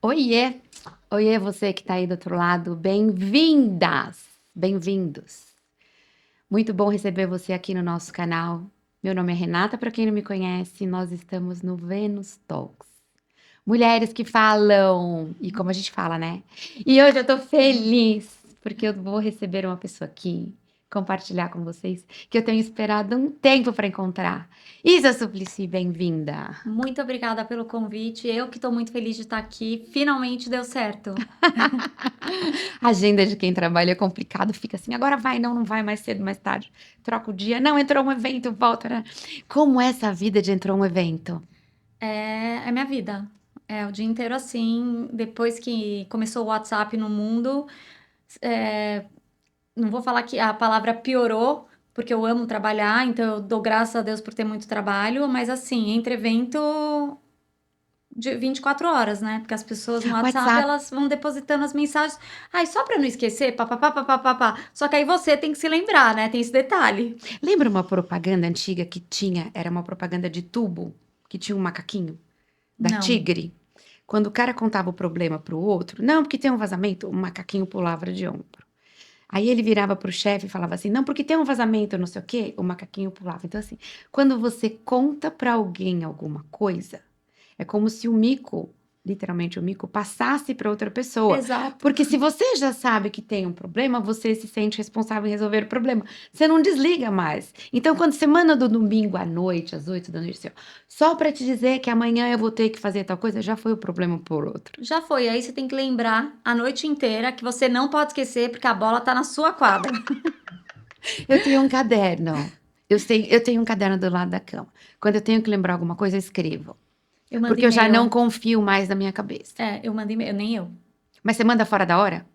Oiê! Oiê, você que está aí do outro lado, bem-vindas! Bem-vindos! Muito bom receber você aqui no nosso canal. Meu nome é Renata, para quem não me conhece, nós estamos no Venus Talks. Mulheres que falam, e como a gente fala, né? E hoje eu tô feliz, porque eu vou receber uma pessoa aqui, compartilhar com vocês, que eu tenho esperado um tempo para encontrar. Isa Suplicy, bem-vinda! Muito obrigada pelo convite. Eu que estou muito feliz de estar aqui. Finalmente deu certo. A agenda de quem trabalha é complicado, fica assim, agora vai, não, não vai, mais cedo, mais tarde, troca o dia, não, entrou um evento, volta, né? Como é essa vida de entrou um evento? É minha vida. É o dia inteiro assim. Depois que começou o WhatsApp no mundo, é, não vou falar que a palavra piorou, porque eu amo trabalhar, então eu dou graças a Deus por ter muito trabalho, mas assim, entre evento de 24 horas, né? Porque as pessoas no WhatsApp, WhatsApp, elas vão depositando as mensagens. Ai, só pra não esquecer, papapá, papapá. Só que aí você tem que se lembrar, né? Tem esse detalhe. lembra uma propaganda antiga que tinha, era uma propaganda de tubo, que tinha um macaquinho, da Não. Tigre? Quando o cara contava o problema pro outro, não, porque tem um vazamento, o macaquinho pulava de ombro. Aí ele virava pro chefe e falava assim, não, porque tem um vazamento, não sei o quê, o macaquinho pulava. Então assim, quando você conta pra alguém alguma coisa, é como se o mico, literalmente o mico, passasse para outra pessoa. Exato. Porque se você já sabe que tem um problema, você se sente responsável em resolver o problema. Você não desliga mais. Então, quando você manda do domingo à noite, às 8 da noite, assim, ó, só para te dizer que amanhã eu vou ter que fazer tal coisa, já foi o problema por outro. Já foi. Aí você tem que lembrar a noite inteira que você não pode esquecer porque a bola tá na sua quadra. Eu tenho um caderno. Eu tenho um caderno do lado da cama. Quando eu tenho que lembrar alguma coisa, eu escrevo. Eu mando Porque eu já não e-mail. confio mais na minha cabeça. Eu mando e-mail. Nem eu. Mas você manda fora da hora?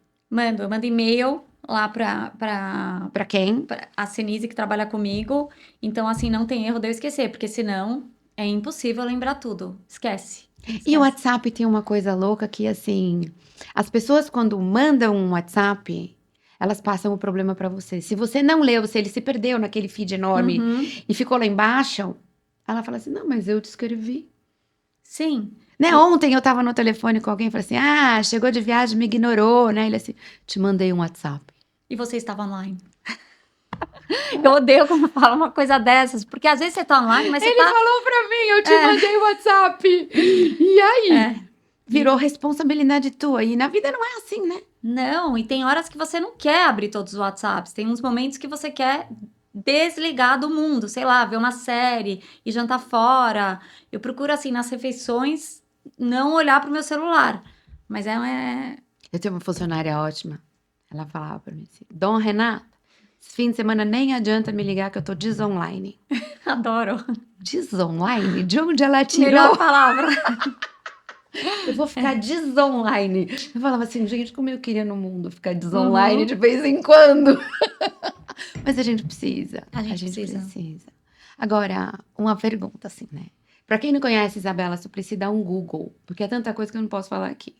Eu mando e-mail lá Pra quem? pra a Senise que trabalha comigo. Então, assim, não tem erro de eu esquecer, porque senão é impossível lembrar tudo. Esquece. E o Esquece. WhatsApp tem uma coisa louca que, assim, as pessoas quando mandam um WhatsApp, elas passam o problema para você. Se você não leu, se ele se perdeu naquele feed enorme Uhum. e ficou lá embaixo, ela fala assim: não, mas eu te escrevi. Sim. Né? E, Ontem eu tava no telefone com alguém e falei assim: ah, chegou de viagem, me ignorou, né? Ele assim: te mandei um WhatsApp. e você estava online. Eu odeio quando fala uma coisa dessas, porque às vezes você tá online, mas você Ele tá. falou pra mim, eu te É, mandei o WhatsApp. E aí? é. Virou responsabilidade tua. E na vida não é assim, né? Não, e tem horas que você não quer abrir todos os WhatsApps. Tem uns momentos que você quer desligar do mundo, sei lá, ver uma série e jantar fora. Eu procuro, assim, nas refeições, não olhar pro meu celular. Mas Eu tenho uma funcionária ótima. Ela falava pra mim assim: Dom Renato, esse fim de semana nem adianta me ligar que eu tô desonline. adoro. Desonline? De onde ela Melhor tirou? palavra. Eu vou ficar desonline. Eu falava assim, gente, como eu queria no mundo ficar desonline Uhum. de vez em quando. Mas a gente precisa. A A gente gente precisa. precisa. Agora, uma pergunta assim, né? Pra quem não conhece Isabela Suplicy, dá um Google, porque é tanta coisa que eu não posso falar aqui.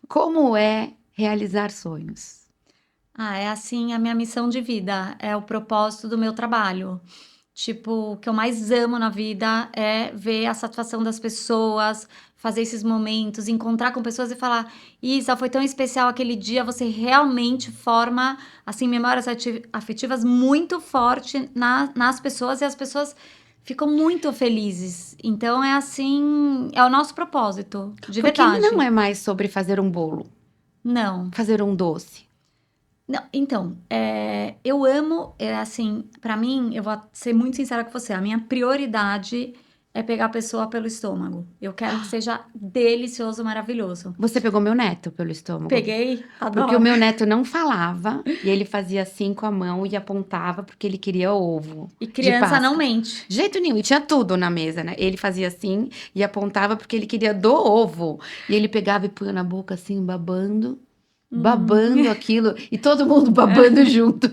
Como é realizar sonhos? Ah, é assim a minha missão de vida, é o propósito do meu trabalho. Tipo, o que eu mais amo na vida é ver a satisfação das pessoas, fazer esses momentos, encontrar com pessoas e falar: Isa, foi tão especial aquele dia, você realmente forma, assim, memórias afetivas muito forte nas pessoas e as pessoas ficam muito felizes. Então, é assim, é o nosso propósito, de Porque não verdade. é mais sobre fazer um bolo, Não. fazer um doce. Não, então, eu amo, assim, pra mim, eu vou ser muito sincera com você, a minha prioridade é pegar a pessoa pelo estômago. Eu quero que seja delicioso, maravilhoso. Você pegou meu neto pelo estômago. Peguei, Porque o adoro. meu neto não falava e ele fazia assim com a mão e apontava porque ele queria ovo E de criança não Páscoa. mente. De jeito nenhum, e tinha tudo na mesa, né? Ele fazia assim e apontava porque ele queria do ovo. E ele pegava e punha na boca assim, babando, Hum, babando aquilo e todo mundo babando junto.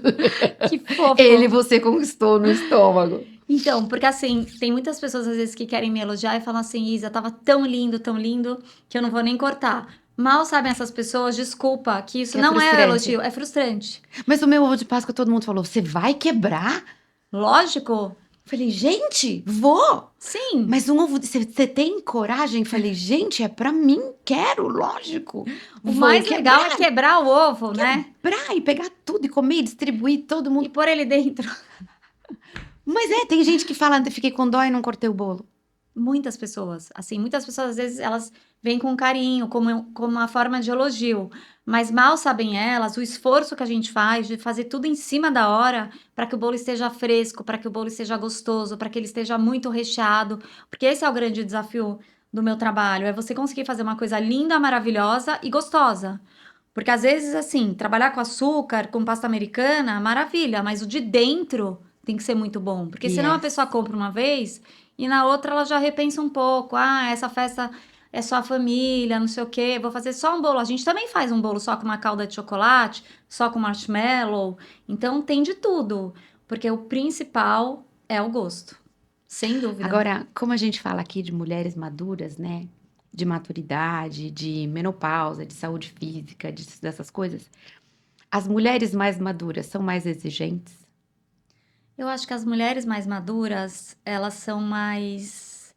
que Ele fofo. você conquistou no estômago. Então, porque assim, tem muitas pessoas às vezes que querem me elogiar e falam assim, Isa, tava tão lindo, que eu não vou nem cortar. Mal sabem essas pessoas, desculpa, que isso Que é não é frustrante. elogio, é frustrante. Mas o meu ovo de Páscoa todo mundo falou: você vai quebrar? Lógico. Falei, gente, vou! Sim. Mas um ovo, você tem coragem? Falei, gente, é pra mim, quero, lógico. O Vou mais legal é quebrar o ovo, né? quebrar e pegar tudo e comer, e distribuir todo E mundo. pôr ele dentro. Mas tem gente que fala, fiquei com dó e não cortei o bolo. Muitas pessoas, assim, muitas pessoas às vezes elas vêm com carinho, como uma forma de elogio, mas mal sabem elas o esforço que a gente faz de fazer tudo em cima da hora para que o bolo esteja fresco, para que o bolo esteja gostoso, para que ele esteja muito recheado, porque esse é o grande desafio do meu trabalho, é você conseguir fazer uma coisa linda, maravilhosa e gostosa. Porque às vezes, assim, trabalhar com açúcar, com pasta americana, maravilha, mas o de dentro tem que ser muito bom. Porque senão a Yes. pessoa compra uma vez e na outra ela já repensa um pouco. Ah, essa festa é só a família, não sei o quê, vou fazer só um bolo. A gente também faz um bolo só com uma calda de chocolate, só com marshmallow. Então tem de tudo. Porque o principal é o gosto. Sem dúvida. Agora, como a gente fala aqui de mulheres maduras, né? De maturidade, de menopausa, de saúde física, dessas coisas. As mulheres mais maduras são mais exigentes? Eu acho que as mulheres mais maduras, elas são mais.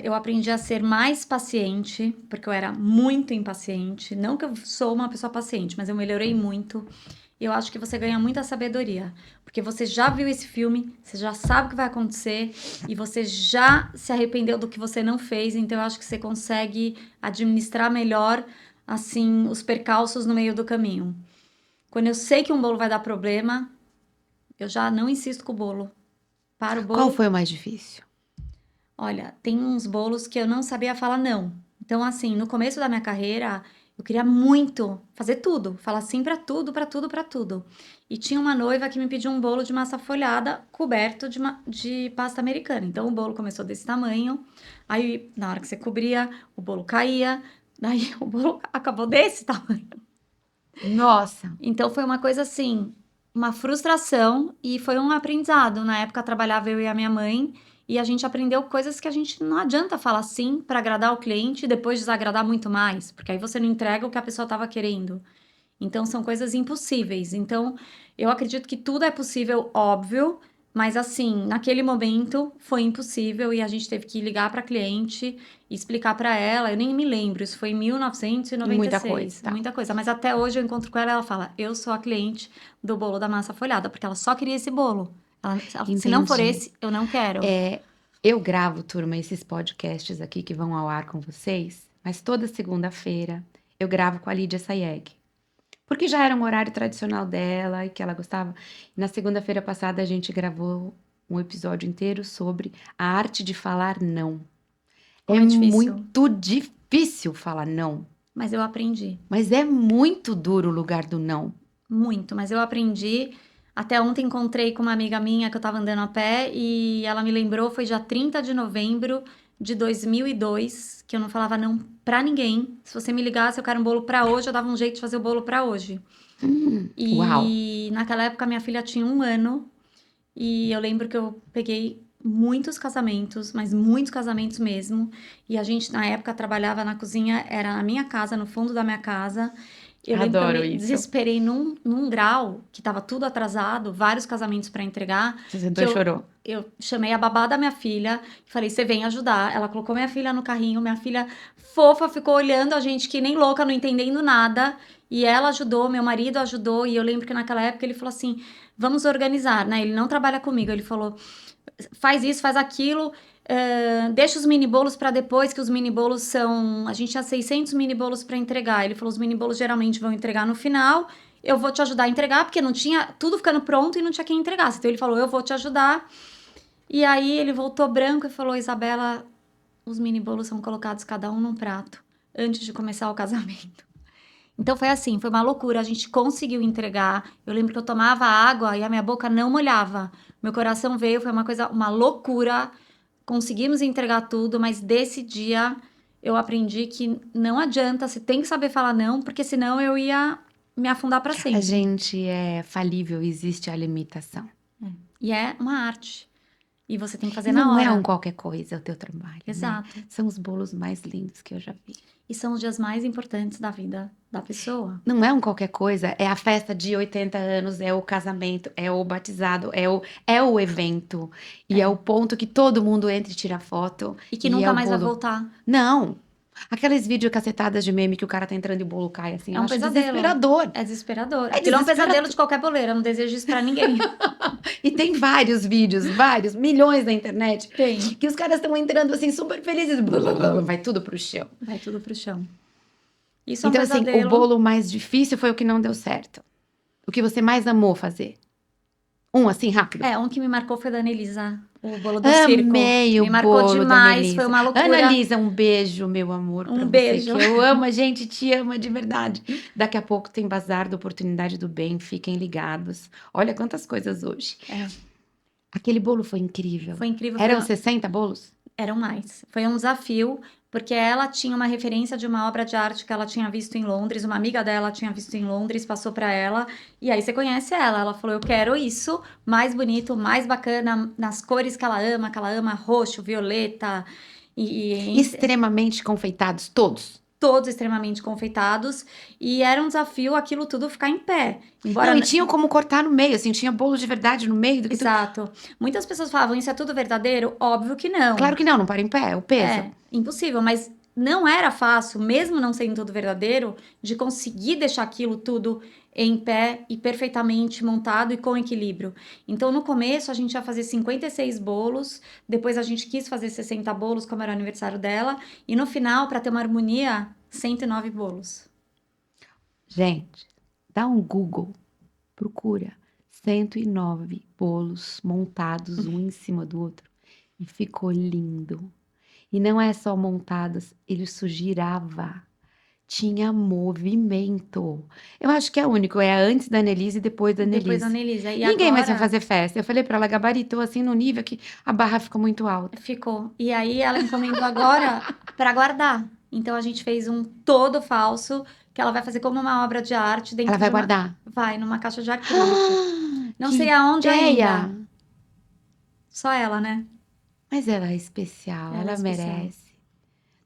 Eu aprendi a ser mais paciente, porque eu era muito impaciente. Não que eu sou uma pessoa paciente, mas eu melhorei muito. E eu acho que você ganha muita sabedoria, porque você já viu esse filme, você já sabe o que vai acontecer e você já se arrependeu do que você não fez. Então eu acho que você consegue administrar melhor, assim, os percalços no meio do caminho. Quando eu sei que um bolo vai dar problema, eu já não insisto com o bolo. Para o Qual bolo. foi o mais difícil? Olha, tem uns bolos que eu não sabia falar não. Então, assim, no começo da minha carreira, eu queria muito fazer tudo, falar sim pra tudo, pra tudo, pra tudo. E tinha uma noiva que me pediu um bolo de massa folhada coberto de pasta americana. Então, o bolo começou desse tamanho. Aí, na hora que você cobria, o bolo caía. Daí, o bolo acabou desse tamanho. Nossa, Então foi uma coisa assim, uma frustração e foi um aprendizado. Na época trabalhava eu e a minha mãe e a gente aprendeu coisas que a gente não adianta falar sim para agradar o cliente e depois desagradar muito mais, porque aí você não entrega o que a pessoa estava querendo. Então são coisas impossíveis. Então eu acredito que tudo é possível, óbvio, mas assim, naquele momento foi impossível e a gente teve que ligar para a cliente e explicar para ela. Eu nem me lembro, isso foi em muita coisa, 1996, tá. muita coisa. Mas até hoje eu encontro com ela e ela fala: Eu sou a cliente do bolo da massa folhada, porque ela só queria esse bolo. Se não for Entendi. esse, eu não quero. Eu gravo, turma, esses podcasts aqui que vão ao ar com vocês, mas toda segunda-feira eu gravo com a Lídia Sayeg. Porque já era um horário tradicional dela e que ela gostava. Na segunda-feira passada a gente gravou um episódio inteiro sobre a arte de falar não. Como É é difícil. muito difícil falar não, Mas eu aprendi. mas é muito duro o lugar do não. Muito, mas eu aprendi. Até ontem encontrei com uma amiga minha que eu tava andando a pé e ela me lembrou, foi dia 30 de novembro de 2002, que eu não falava não pra ninguém. Se você me ligasse, eu quero um bolo pra hoje, eu dava um jeito de fazer o bolo pra hoje. Uau! E naquela época minha filha tinha 1 ano e eu lembro que eu peguei muitos casamentos, mas muitos casamentos mesmo. E a gente na época trabalhava na cozinha, era na minha casa, no fundo da minha casa. Eu lembro que eu Adoro me isso. desesperei num grau que tava tudo atrasado, vários casamentos para entregar, Você que sentou e chorou. eu chamei a babá da minha filha e falei: "Você vem ajudar". Ela colocou minha filha no carrinho, minha filha fofa ficou olhando a gente que nem louca, não entendendo nada, e ela ajudou, meu marido ajudou, e eu lembro que naquela época ele falou assim: "Vamos organizar", né? Ele não trabalha comigo, ele falou: "Faz isso, faz aquilo, deixa os mini bolos para depois, que os mini bolos são. A gente tinha 600 mini bolos para entregar". Ele falou: os mini bolos geralmente vão entregar no final. Eu vou te ajudar a entregar, porque não tinha tudo ficando pronto e não tinha quem entregasse. Então ele falou: eu vou te ajudar. E aí ele voltou branco e falou: Isabela, os mini bolos são colocados cada um num prato antes de começar o casamento. Então foi assim, foi uma loucura. A gente conseguiu entregar. Eu lembro que eu tomava água e a minha boca não molhava. Meu coração veio, foi uma coisa, uma loucura. Conseguimos entregar tudo, mas desse dia eu aprendi que não adianta, você tem que saber falar não, porque senão eu ia me afundar para A sempre. gente é falível, existe a limitação. E é uma arte. E você tem que fazer na Não é hora. um qualquer coisa o teu trabalho, né? Exato. São os bolos mais lindos que eu já vi. E são os dias mais importantes da vida da pessoa. Não é um qualquer coisa, é a festa de 80 anos, é o casamento, é o batizado, é o evento. E é o ponto que todo mundo entra e tira foto. E que E é nunca o mais vai bolo. voltar. Não! Aqueles vídeos cacetadas de meme que o cara tá entrando e o bolo cai assim, É eu um acho pesadelo. desesperador. É desesperador. É Aquilo é um desesperador. pesadelo de qualquer boleira. Eu não desejo isso pra ninguém. E tem vários vídeos, vários, milhões na internet, Tem. que os caras estão entrando assim super felizes, blá, blá, blá, vai tudo pro chão. Vai tudo pro chão. Isso é um Então, assim, o pesadelo. bolo mais difícil foi o que não deu certo. O que você mais amou fazer? Assim, rápido. Um que me marcou foi da Anelisa, o bolo do circo. Amei o Me marcou bolo da demais, Annelisa. foi uma loucura. Annalisa, um beijo, meu amor, pra Um você, beijo. que eu amo, a gente te ama de verdade. Daqui a pouco tem Bazar da Oportunidade do Bem, fiquem ligados. Olha quantas coisas hoje. É, Aquele bolo foi incrível. foi incrível. Eram 60 bolos? Eram mais. Foi um desafio, porque ela tinha uma referência de uma obra de arte que ela tinha visto em Londres, uma amiga dela tinha visto em Londres, passou pra ela, e aí você conhece ela. Ela falou: eu quero isso, mais bonito, mais bacana, nas cores que ela ama roxo, violeta, e Extremamente confeitados, todos. todos extremamente confeitados, e era um desafio aquilo tudo ficar em pé. Embora Não, e tinham como cortar no meio, assim, tinha bolo de verdade no meio do que Exato. Muitas pessoas falavam, isso é tudo verdadeiro? Óbvio que não. Claro que não para em pé, o peso. É, impossível, mas não era fácil, mesmo não sendo tudo verdadeiro, de conseguir deixar aquilo tudo em pé e perfeitamente montado e com equilíbrio. Então, no começo, a gente ia fazer 56 bolos, depois a gente quis fazer 60 bolos, como era o aniversário dela, e no final, para ter uma harmonia, 109 bolos. Gente, dá um Google, procura 109 bolos montados um em cima do outro e ficou lindo. E não é só montados, ele girava, tinha movimento. Eu acho que é único, é antes da Annelise e depois da Depois Annelise. da Anelisa. E Ninguém mais vai agora fazer festa. Eu falei pra ela, gabaritou assim no nível que a barra ficou muito alta. ficou. E aí ela encomendou agora para guardar. Então a gente fez um todo falso que ela vai fazer como uma obra de arte dentro Ela vai de uma... guardar. Vai numa caixa de acrílico. Não Que sei aonde ideia! ainda. Só ela, né? Mas ela é especial, Ela é ela especial. merece.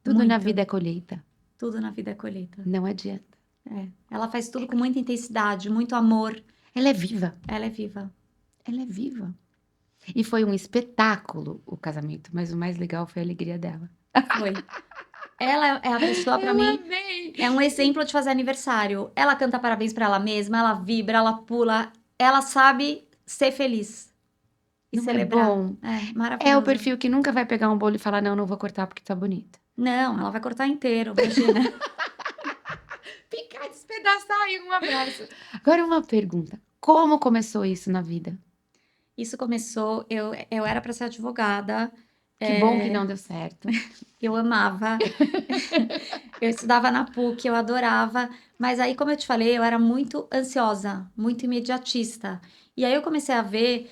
Tudo na Muito. vida é colheita, Tudo na vida é colheita. não adianta. É. Ela faz tudo com muita intensidade, muito amor. Ela é viva, Ela é viva. ela é viva. E foi um espetáculo o casamento, mas o mais legal foi a alegria dela. Foi. Ela é a pessoa, pra mim, amei! é um exemplo de fazer aniversário. Ela canta parabéns pra ela mesma, ela vibra, ela pula, ela sabe ser feliz e Não é celebrar. bom? É É maravilhoso. o perfil que nunca vai pegar um bolo e falar, não vou cortar porque tá bonito. Não, ela vai cortar inteiro, imagina. Picar, despedaçar e um abraço. Agora uma pergunta, como começou isso na vida? Isso começou, eu era pra ser advogada, Que bom que não deu certo. eu amava, eu estudava na PUC, eu adorava, mas aí, como eu te falei, eu era muito ansiosa, muito imediatista. E aí eu comecei a ver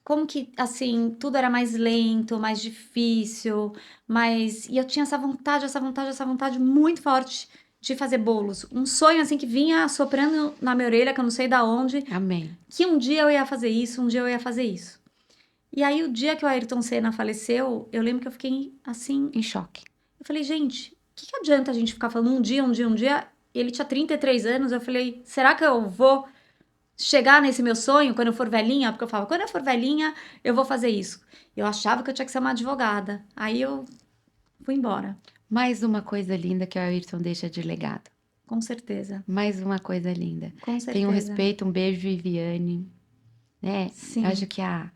como que, assim, tudo era mais lento, mais difícil, e eu tinha essa vontade muito forte de fazer bolos. Um sonho, assim, que vinha soprando na minha orelha, que eu não sei da onde, Amém. que um dia eu ia fazer isso, um dia eu ia fazer isso. E aí, o dia que o Ayrton Senna faleceu, eu lembro que eu fiquei assim. Em choque. Eu falei, gente, o que adianta a gente ficar falando um dia, um dia, um dia? Ele tinha 33 anos. Eu falei, será que eu vou chegar nesse meu sonho quando eu for velhinha? Porque eu falava, quando eu for velhinha, eu vou fazer isso. Eu achava que eu tinha que ser uma advogada. Aí eu fui embora, Mais uma coisa linda que o Ayrton deixa de legado. com certeza. Mais uma coisa linda. Com certeza. Tenho respeito, um beijo, Viviane. Né? Sim. Eu acho que a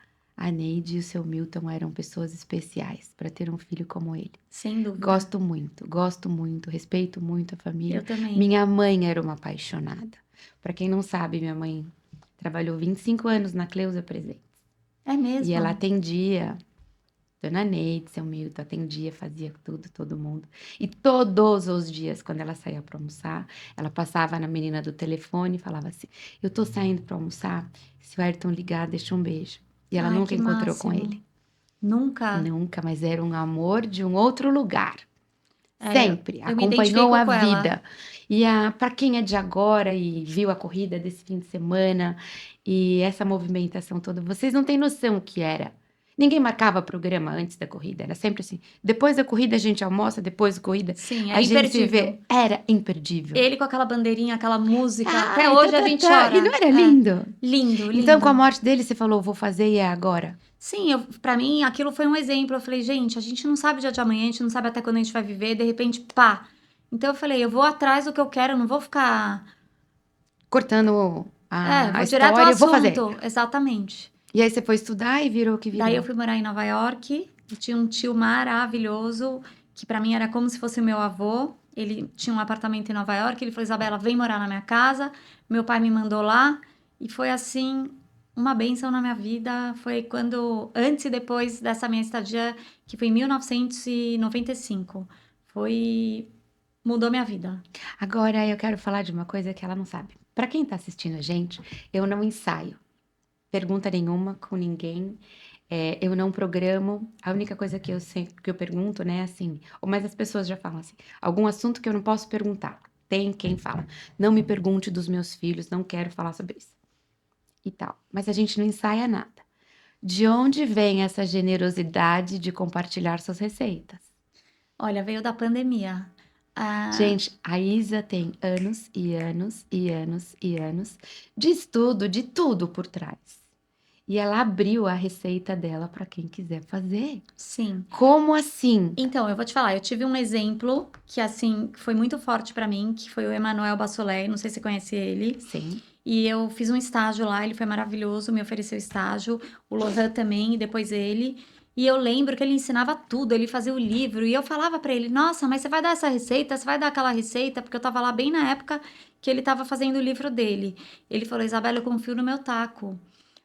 Neide e o seu Milton eram pessoas especiais para ter um filho como ele. Sem dúvida. Gosto muito, respeito muito a família. Eu também. Minha mãe era uma apaixonada. Para quem não sabe, minha mãe trabalhou 25 anos na Cleusa Presentes. É mesmo? E ela atendia Dona Neide, seu Milton, atendia, fazia tudo, todo mundo. E todos os dias, quando ela saía para almoçar, ela passava na menina do telefone e falava assim: eu tô saindo para almoçar, se o Ayrton ligar, deixa um beijo. E ela Ai, nunca que encontrou com máximo. ele. Nunca? Nunca, mas era um amor de um outro lugar. É, Sempre, eu me acompanhou identifico a com ela. vida. E para quem é de agora e viu a corrida desse fim de semana e essa movimentação toda, vocês não têm noção o que era Ninguém marcava programa antes da corrida, era sempre assim. Depois da corrida a gente almoça, depois da corrida Sim, a é gente se imperdível. vê. Era imperdível. Ele com aquela bandeirinha, aquela música, até Ai, tá, hoje a tá, gente tá. E não chora. era É, lindo? lindo, Então, com a lindo. morte dele, você falou, vou fazer e é agora. Sim, pra mim aquilo foi um exemplo. Eu falei, gente, a gente não sabe o dia de amanhã, a gente não sabe até quando a gente vai viver, de repente, pá. Então eu falei, eu vou atrás do que eu quero, eu não vou ficar. Cortando a Vou direto ao história, eu vou fazer. assunto. Exatamente. E aí você foi estudar e virou o que Daí eu virou. fui morar em Nova York. Eu tinha um tio maravilhoso, que pra mim era como se fosse meu avô. Ele tinha um apartamento em Nova York. Ele falou: Isabela, vem morar na minha casa. Meu pai me mandou lá. E foi assim, uma bênção na minha vida. Foi quando, antes e depois dessa minha estadia, que foi em 1995. Foi. Mudou minha vida. Agora eu quero falar de uma coisa que ela não sabe. Pra quem tá assistindo a gente, eu não ensaio pergunta nenhuma com ninguém. Eu não programo. A única coisa que eu sei, que eu pergunto, né, assim, mas as pessoas já falam assim, algum assunto que eu não posso perguntar. Tem quem fala, não me pergunte dos meus filhos, não quero falar sobre isso. E tal. Mas a gente não ensaia nada. De onde vem essa generosidade de compartilhar suas receitas? Olha, veio da pandemia. Ah, Gente, a Isa tem anos e anos e anos e anos de estudo, de tudo por trás. E ela abriu a receita dela para quem quiser fazer. sim. Como assim? Então, eu vou te falar, eu tive um exemplo que, assim, foi muito forte pra mim, que foi o Emanuel Bassolé, não sei se você conhece ele. Sim. E eu fiz um estágio lá, ele foi maravilhoso, me ofereceu estágio, o Lohan também, e depois ele. E eu lembro que ele ensinava tudo, ele fazia o livro, e eu falava pra ele: Nossa, mas você vai dar essa receita, você vai dar aquela receita, porque eu tava lá bem na época que ele tava fazendo o livro dele. Ele falou: Isabela, eu confio no meu taco.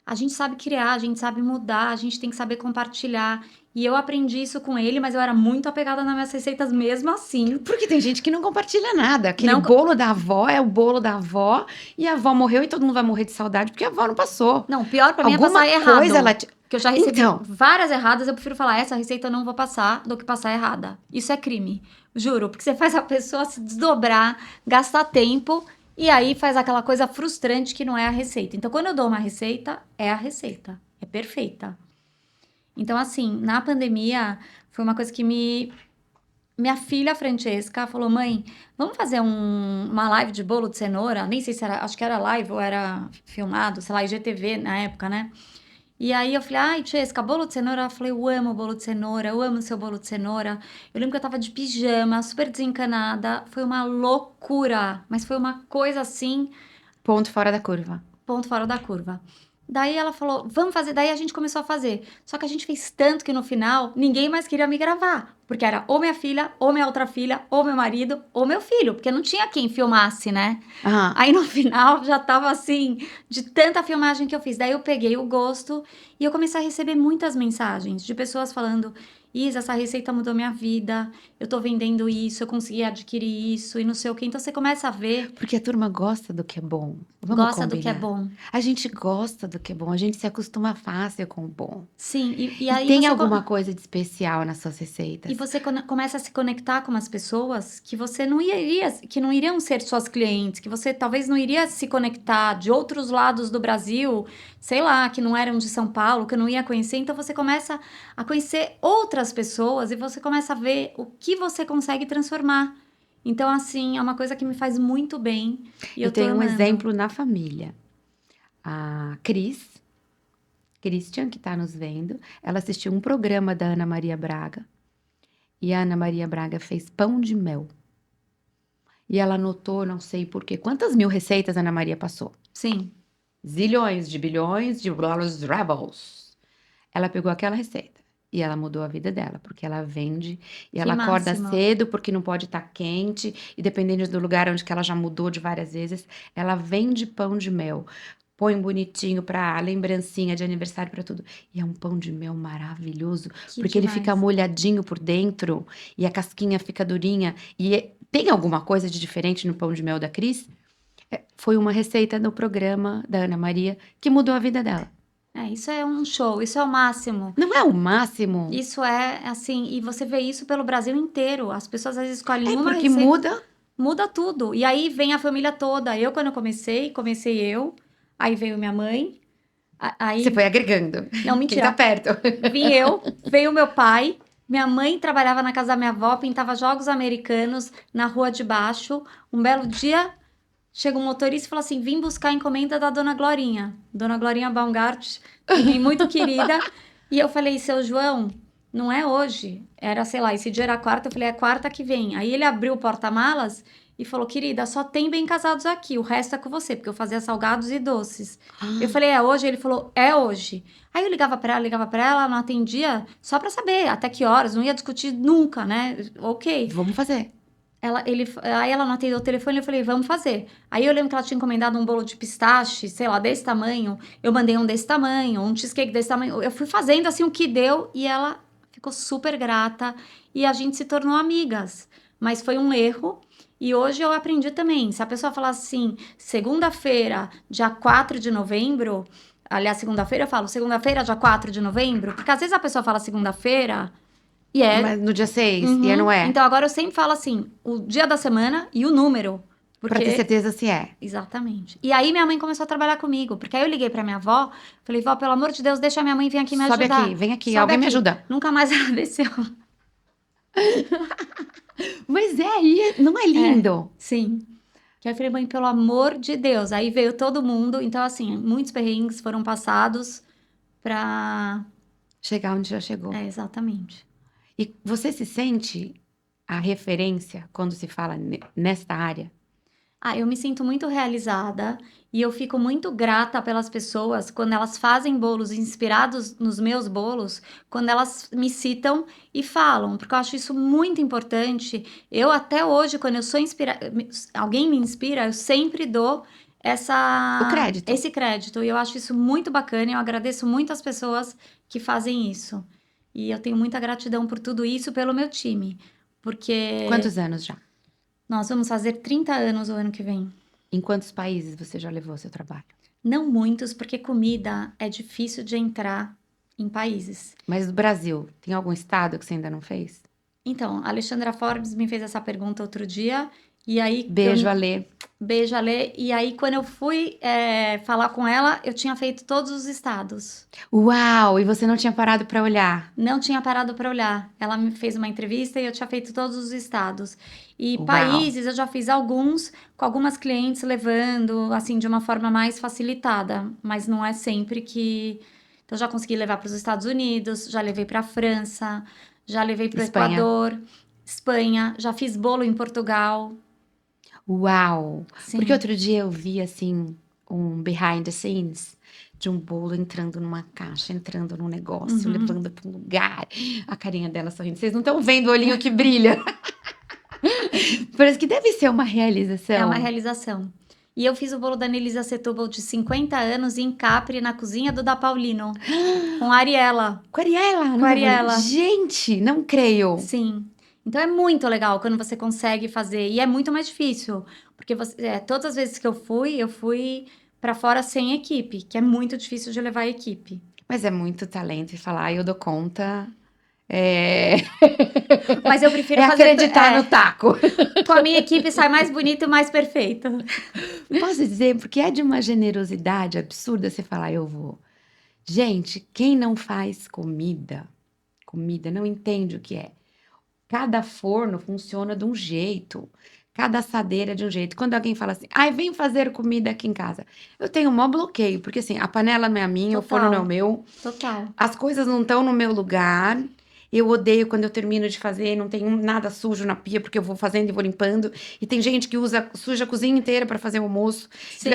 A gente sabe criar, a gente sabe mudar, a gente tem que saber compartilhar. E eu aprendi isso com ele, mas eu era muito apegada nas minhas receitas mesmo assim. Porque tem gente que não compartilha nada. Aquele Não, bolo da avó é o bolo da avó e a avó morreu e todo mundo vai morrer de saudade porque a avó não passou. não, pior pra mim é Alguma passar coisa errado. ela. Que eu já recebi Então, várias erradas, eu prefiro falar, essa receita eu não vou passar do que passar errada. Isso é crime. Juro, porque você faz a pessoa se desdobrar, gastar tempo e aí faz aquela coisa frustrante que não é a receita. Então, quando eu dou uma receita, é a receita. É perfeita. Então, assim, na pandemia, foi uma coisa que minha filha Francesca falou: Mãe, vamos fazer uma live de bolo de cenoura? Nem sei se era, acho que era live ou era filmado, sei lá, IGTV na época, né? E aí eu falei: Ai, Francesca, bolo de cenoura? Ela falou: Eu amo bolo de cenoura, eu amo seu bolo de cenoura. Eu lembro que eu tava de pijama, super desencanada. Foi uma loucura, mas foi uma coisa assim, ponto fora da curva. ponto fora da curva. Daí ela falou, vamos fazer. Daí a gente começou a fazer. Só que a gente fez tanto que no final ninguém mais queria me gravar. Porque era ou minha filha, ou minha outra filha, ou meu marido, ou meu filho. Porque não tinha quem filmasse, né? Ah, Aí no final já tava assim, de tanta filmagem que eu fiz. Daí eu peguei o gosto e eu comecei a receber muitas mensagens de pessoas falando: Isa, essa receita mudou minha vida, eu tô vendendo isso, eu consegui adquirir isso e não sei o quê. Então você começa a ver, porque a turma gosta do que é bom. Vamos gosta do que é combinar. bom. A gente gosta do que é bom, a gente se acostuma fácil com o bom. Sim, e E aí tem você. alguma coisa de especial nas suas E receitas? você começa a se conectar com umas pessoas que você não iria, que não iriam ser suas clientes, que você talvez não iria se conectar de outros lados do Brasil, sei lá, que não eram de São Paulo, que eu não ia conhecer. Então você começa a conhecer outras pessoas e você começa a ver o que você consegue transformar. Então, assim, é uma coisa que me faz muito bem e Eu eu tô tenho um amando. exemplo na família. A Christian, que está nos vendo, ela assistiu um programa da Ana Maria Braga e a Ana Maria Braga fez pão de mel. E ela anotou, não sei por quê, quantas mil receitas a Ana Maria passou. Sim, Zilhões de bilhões de rebels. Ela pegou aquela receita e ela mudou a vida dela, porque ela vende e que ela acorda máximo. cedo porque não pode estar quente e dependendo do lugar onde que ela já mudou de várias vezes, ela vende pão de mel. Põe bonitinho para lembrancinha de aniversário para tudo. E é um pão de mel maravilhoso, Que porque ele fica demais. molhadinho por dentro e a casquinha fica durinha. Tem alguma coisa de diferente no pão de mel da Cris? Foi uma receita no programa da Ana Maria que mudou a vida dela. É, isso é um show, isso é o máximo. Não é o máximo? Isso é assim, e você vê isso pelo Brasil inteiro. As pessoas às vezes escolhem É uma porque receita, muda. muda tudo. E aí vem a família toda. Eu, quando eu comecei eu. Aí veio minha mãe. Aí, Você foi agregando. não, Quem tá mentira. perto. Vim eu, veio meu pai, minha mãe trabalhava na casa da minha avó, pintava jogos americanos na rua de baixo. Um belo dia, chega um motorista e fala assim: vim buscar a encomenda da Dona Glorinha. Dona Glorinha Baumgart, também muito querida. E eu falei: seu João, não é hoje. Era, sei lá, esse dia era quarta. Eu falei: é quarta que vem. Aí ele abriu o porta-malas e falou: querida, só tem bem casados aqui, o resto é com você, porque eu fazia salgados e doces. Eu falei: é hoje? Ele falou: é hoje. Aí eu ligava pra ela, não atendia, só pra saber até que horas, não ia discutir nunca, né? Ok. Vamos fazer. Aí ela não atendeu o telefone, eu falei, vamos fazer. Aí eu lembro que ela tinha encomendado um bolo de pistache, sei lá, desse tamanho. Eu mandei um desse tamanho, um cheesecake desse tamanho. Eu fui fazendo assim o que deu e ela ficou super grata e a gente se tornou amigas. Mas foi um erro. E hoje eu aprendi também. Se a pessoa falar assim, segunda-feira, dia 4 de novembro. Aliás, segunda-feira eu falo, segunda-feira, dia 4 de novembro. Porque às vezes a pessoa fala segunda-feira e é. Mas no dia 6, e não Uhum. é? Então agora eu sempre falo assim, o dia da semana e o número. Pra ter Porque. certeza se é. Exatamente. E aí minha mãe começou a trabalhar comigo. Porque aí eu liguei pra minha avó, falei, vó, pelo amor de Deus, deixa minha mãe vir aqui me Sobe ajudar. aqui, vem aqui, Sobe alguém me aqui. ajuda. Nunca mais ela desceu. Mas é aí, não é É, lindo? sim. Que aí eu falei, mãe, pelo amor de Deus. Aí veio todo mundo. Então, assim, muitos perrengues foram passados pra. Chegar onde já chegou. É, exatamente. E você se sente a referência quando se fala nesta área? Ah, eu me sinto muito realizada e eu fico muito grata pelas pessoas quando elas fazem bolos inspirados nos meus bolos, quando elas me citam e falam, porque eu acho isso muito importante. Eu até hoje, quando eu sou alguém me inspira, eu sempre dou O crédito. esse crédito e eu acho isso muito bacana. E eu agradeço muito as pessoas que fazem isso. E eu tenho muita gratidão por tudo isso, pelo meu time, porque Quantos anos já? nós vamos fazer 30 anos o ano que vem. Em quantos países você já levou seu trabalho? Não muitos, porque comida é difícil de entrar em países. Mas do Brasil, tem algum estado que você ainda não fez? Então, a Alexandra Forbes me fez essa pergunta outro dia, e aí Beijo, Alê. beijo, Alê, e aí quando eu fui falar com ela, eu tinha feito todos os estados. Uau! E você não tinha parado para olhar? Não tinha parado para olhar. Ela me fez uma entrevista e eu tinha feito todos os estados. E Uau! países eu já fiz alguns, com algumas clientes levando, assim, de uma forma mais facilitada, mas não é sempre que. Então, já consegui levar para os Estados Unidos, já levei para a França, já levei para o Espanha. Equador, Espanha, já fiz bolo em Portugal. Uau! Porque Sim. outro dia eu vi assim um behind the scenes de um bolo entrando numa caixa, entrando num negócio, Uhum. levando para um lugar. A carinha dela sorrindo. Vocês não estão vendo o olhinho que brilha? Parece que deve ser uma É uma realização. realização. E eu fiz o bolo da Nelisa Setúbal de 50 anos em Capri, na cozinha do da Paulino, com a Ariela. Com a Ariela, Com a não levou. Ariela. Gente, não creio. Sim. Então é muito legal quando você consegue fazer. E é muito mais difícil. Porque todas as vezes que eu fui pra fora sem equipe, que é muito difícil de levar a equipe. Mas é muito talento e falar, eu dou conta. É, Mas eu prefiro é fazer. acreditar no taco. Com a minha equipe sai mais bonito e mais perfeito. Posso dizer, porque é de uma generosidade absurda você falar, eu vou. Gente, quem não faz comida não entende o que é. Cada forno funciona de um jeito, cada assadeira é de um jeito. Quando alguém fala assim, ai, vem fazer comida aqui em casa, eu tenho um maior bloqueio, porque assim, a panela não é a minha, o forno não é o Total. meu, Total. as coisas não estão no meu lugar. Eu odeio quando eu termino de fazer, não tem nada sujo na pia, porque eu vou fazendo e vou limpando. E tem gente que suja a cozinha inteira para fazer o almoço. Sim.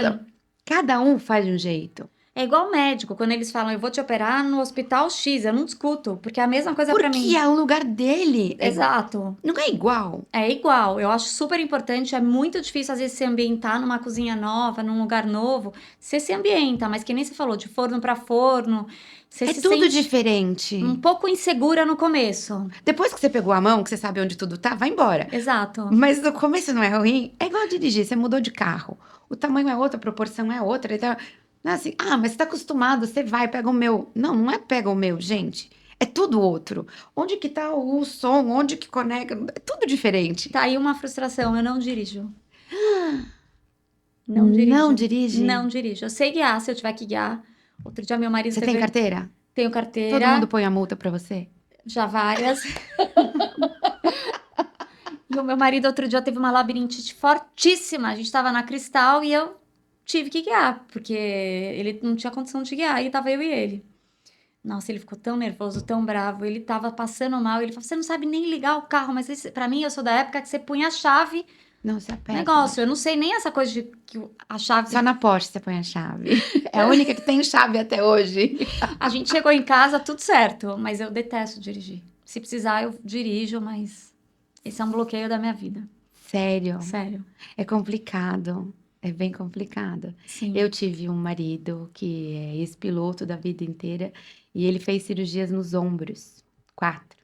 Cada um faz de um jeito. É igual médico, quando eles falam, eu vou te operar no hospital X, eu não discuto, porque é a mesma coisa pra Porque mim. é o lugar dele. Exato. Não é igual. É igual, eu acho super importante, é muito difícil às vezes se ambientar numa cozinha nova, num lugar novo. Você se ambienta, mas que nem você falou, de forno para forno, você É se tudo sente um diferente. pouco insegura no começo. Depois que você pegou a mão, que você sabe onde tudo tá, vai embora. Exato, Mas no começo não é ruim. É igual dirigir, você mudou de carro. O tamanho é outro, a proporção é outra. Então, não é assim, mas você tá acostumado, você vai, pega o meu. Não, não é pega o meu, gente. É tudo outro. Onde que tá o som? Onde que conecta? É tudo diferente. tá aí uma frustração, eu não dirijo. Não Não dirijo. dirige? Não dirijo. Eu sei guiar se eu tiver que guiar. Outro dia meu marido Você tem teve... carteira? Tenho Todo carteira, mundo põe a multa pra você? já várias. E o meu marido outro dia teve uma labirintite fortíssima. A gente tava na Cristal e eu tive que guiar, porque ele não tinha condição de guiar, e tava eu e ele. Nossa, ele ficou tão nervoso, tão bravo, ele tava passando mal, ele falou, você não sabe nem ligar o carro, mas pra mim, eu sou da época que você punha a chave, Não, você aperta. negócio, eu não sei nem essa coisa de que a chave... Só na Porsche você põe a chave. É a única que tem chave até hoje. A gente chegou em casa, tudo certo, mas eu detesto dirigir. Se precisar, eu dirijo, mas esse é um bloqueio da minha vida, Sério, sério. é complicado. É bem complicado. Eu Sim. tive um marido que é ex-piloto da vida inteira e ele fez cirurgias nos ombros, 4.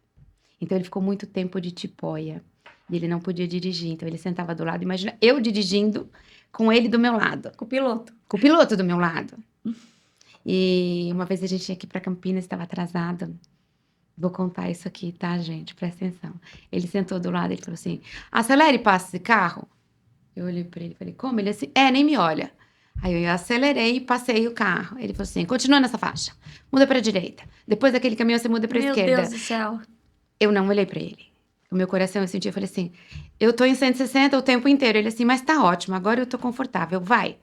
Então ele ficou muito tempo de tipoia e ele não podia dirigir. Então ele sentava do lado. Imagina eu dirigindo com ele do meu lado, Com o piloto. com o piloto do meu lado. E uma vez a gente tinha que ir para Campinas, estava atrasado. Vou contar isso aqui, tá, gente? Presta atenção. Ele sentou do lado e falou assim: acelere e passa esse carro. Eu olhei pra ele e falei: como? Ele assim: nem me olha. Aí eu acelerei e passei o carro. Ele falou assim: continua nessa faixa, muda pra direita. Depois daquele caminhão você muda pra Meu Deus esquerda. do céu. Eu não olhei pra ele. O meu coração, eu senti, eu falei assim: eu tô em 160 o tempo inteiro. Ele assim: mas tá ótimo, agora eu tô confortável, vai.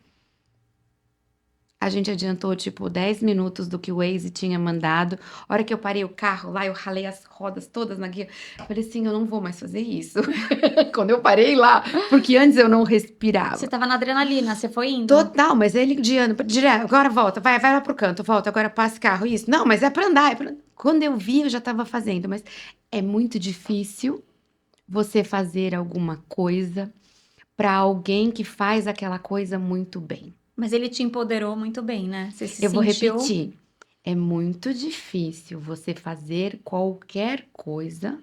A gente adiantou, tipo, 10 minutos do que o Waze tinha mandado. A hora que eu parei o carro lá, eu ralei as rodas todas na guia. Falei assim, eu não vou mais fazer isso. Quando eu parei lá, porque antes eu não respirava. Você tava na adrenalina, você foi indo. Total, mas ele guiando, direto, agora volta, vai lá pro canto, volta, agora passa esse carro, isso. Não, mas é pra andar, é pra... Quando eu vi, eu já tava fazendo, mas é muito difícil você fazer alguma coisa pra alguém que faz aquela coisa muito bem. Mas ele te empoderou muito bem, né? Você se Eu vou sentiu... repetir. É muito difícil você fazer qualquer coisa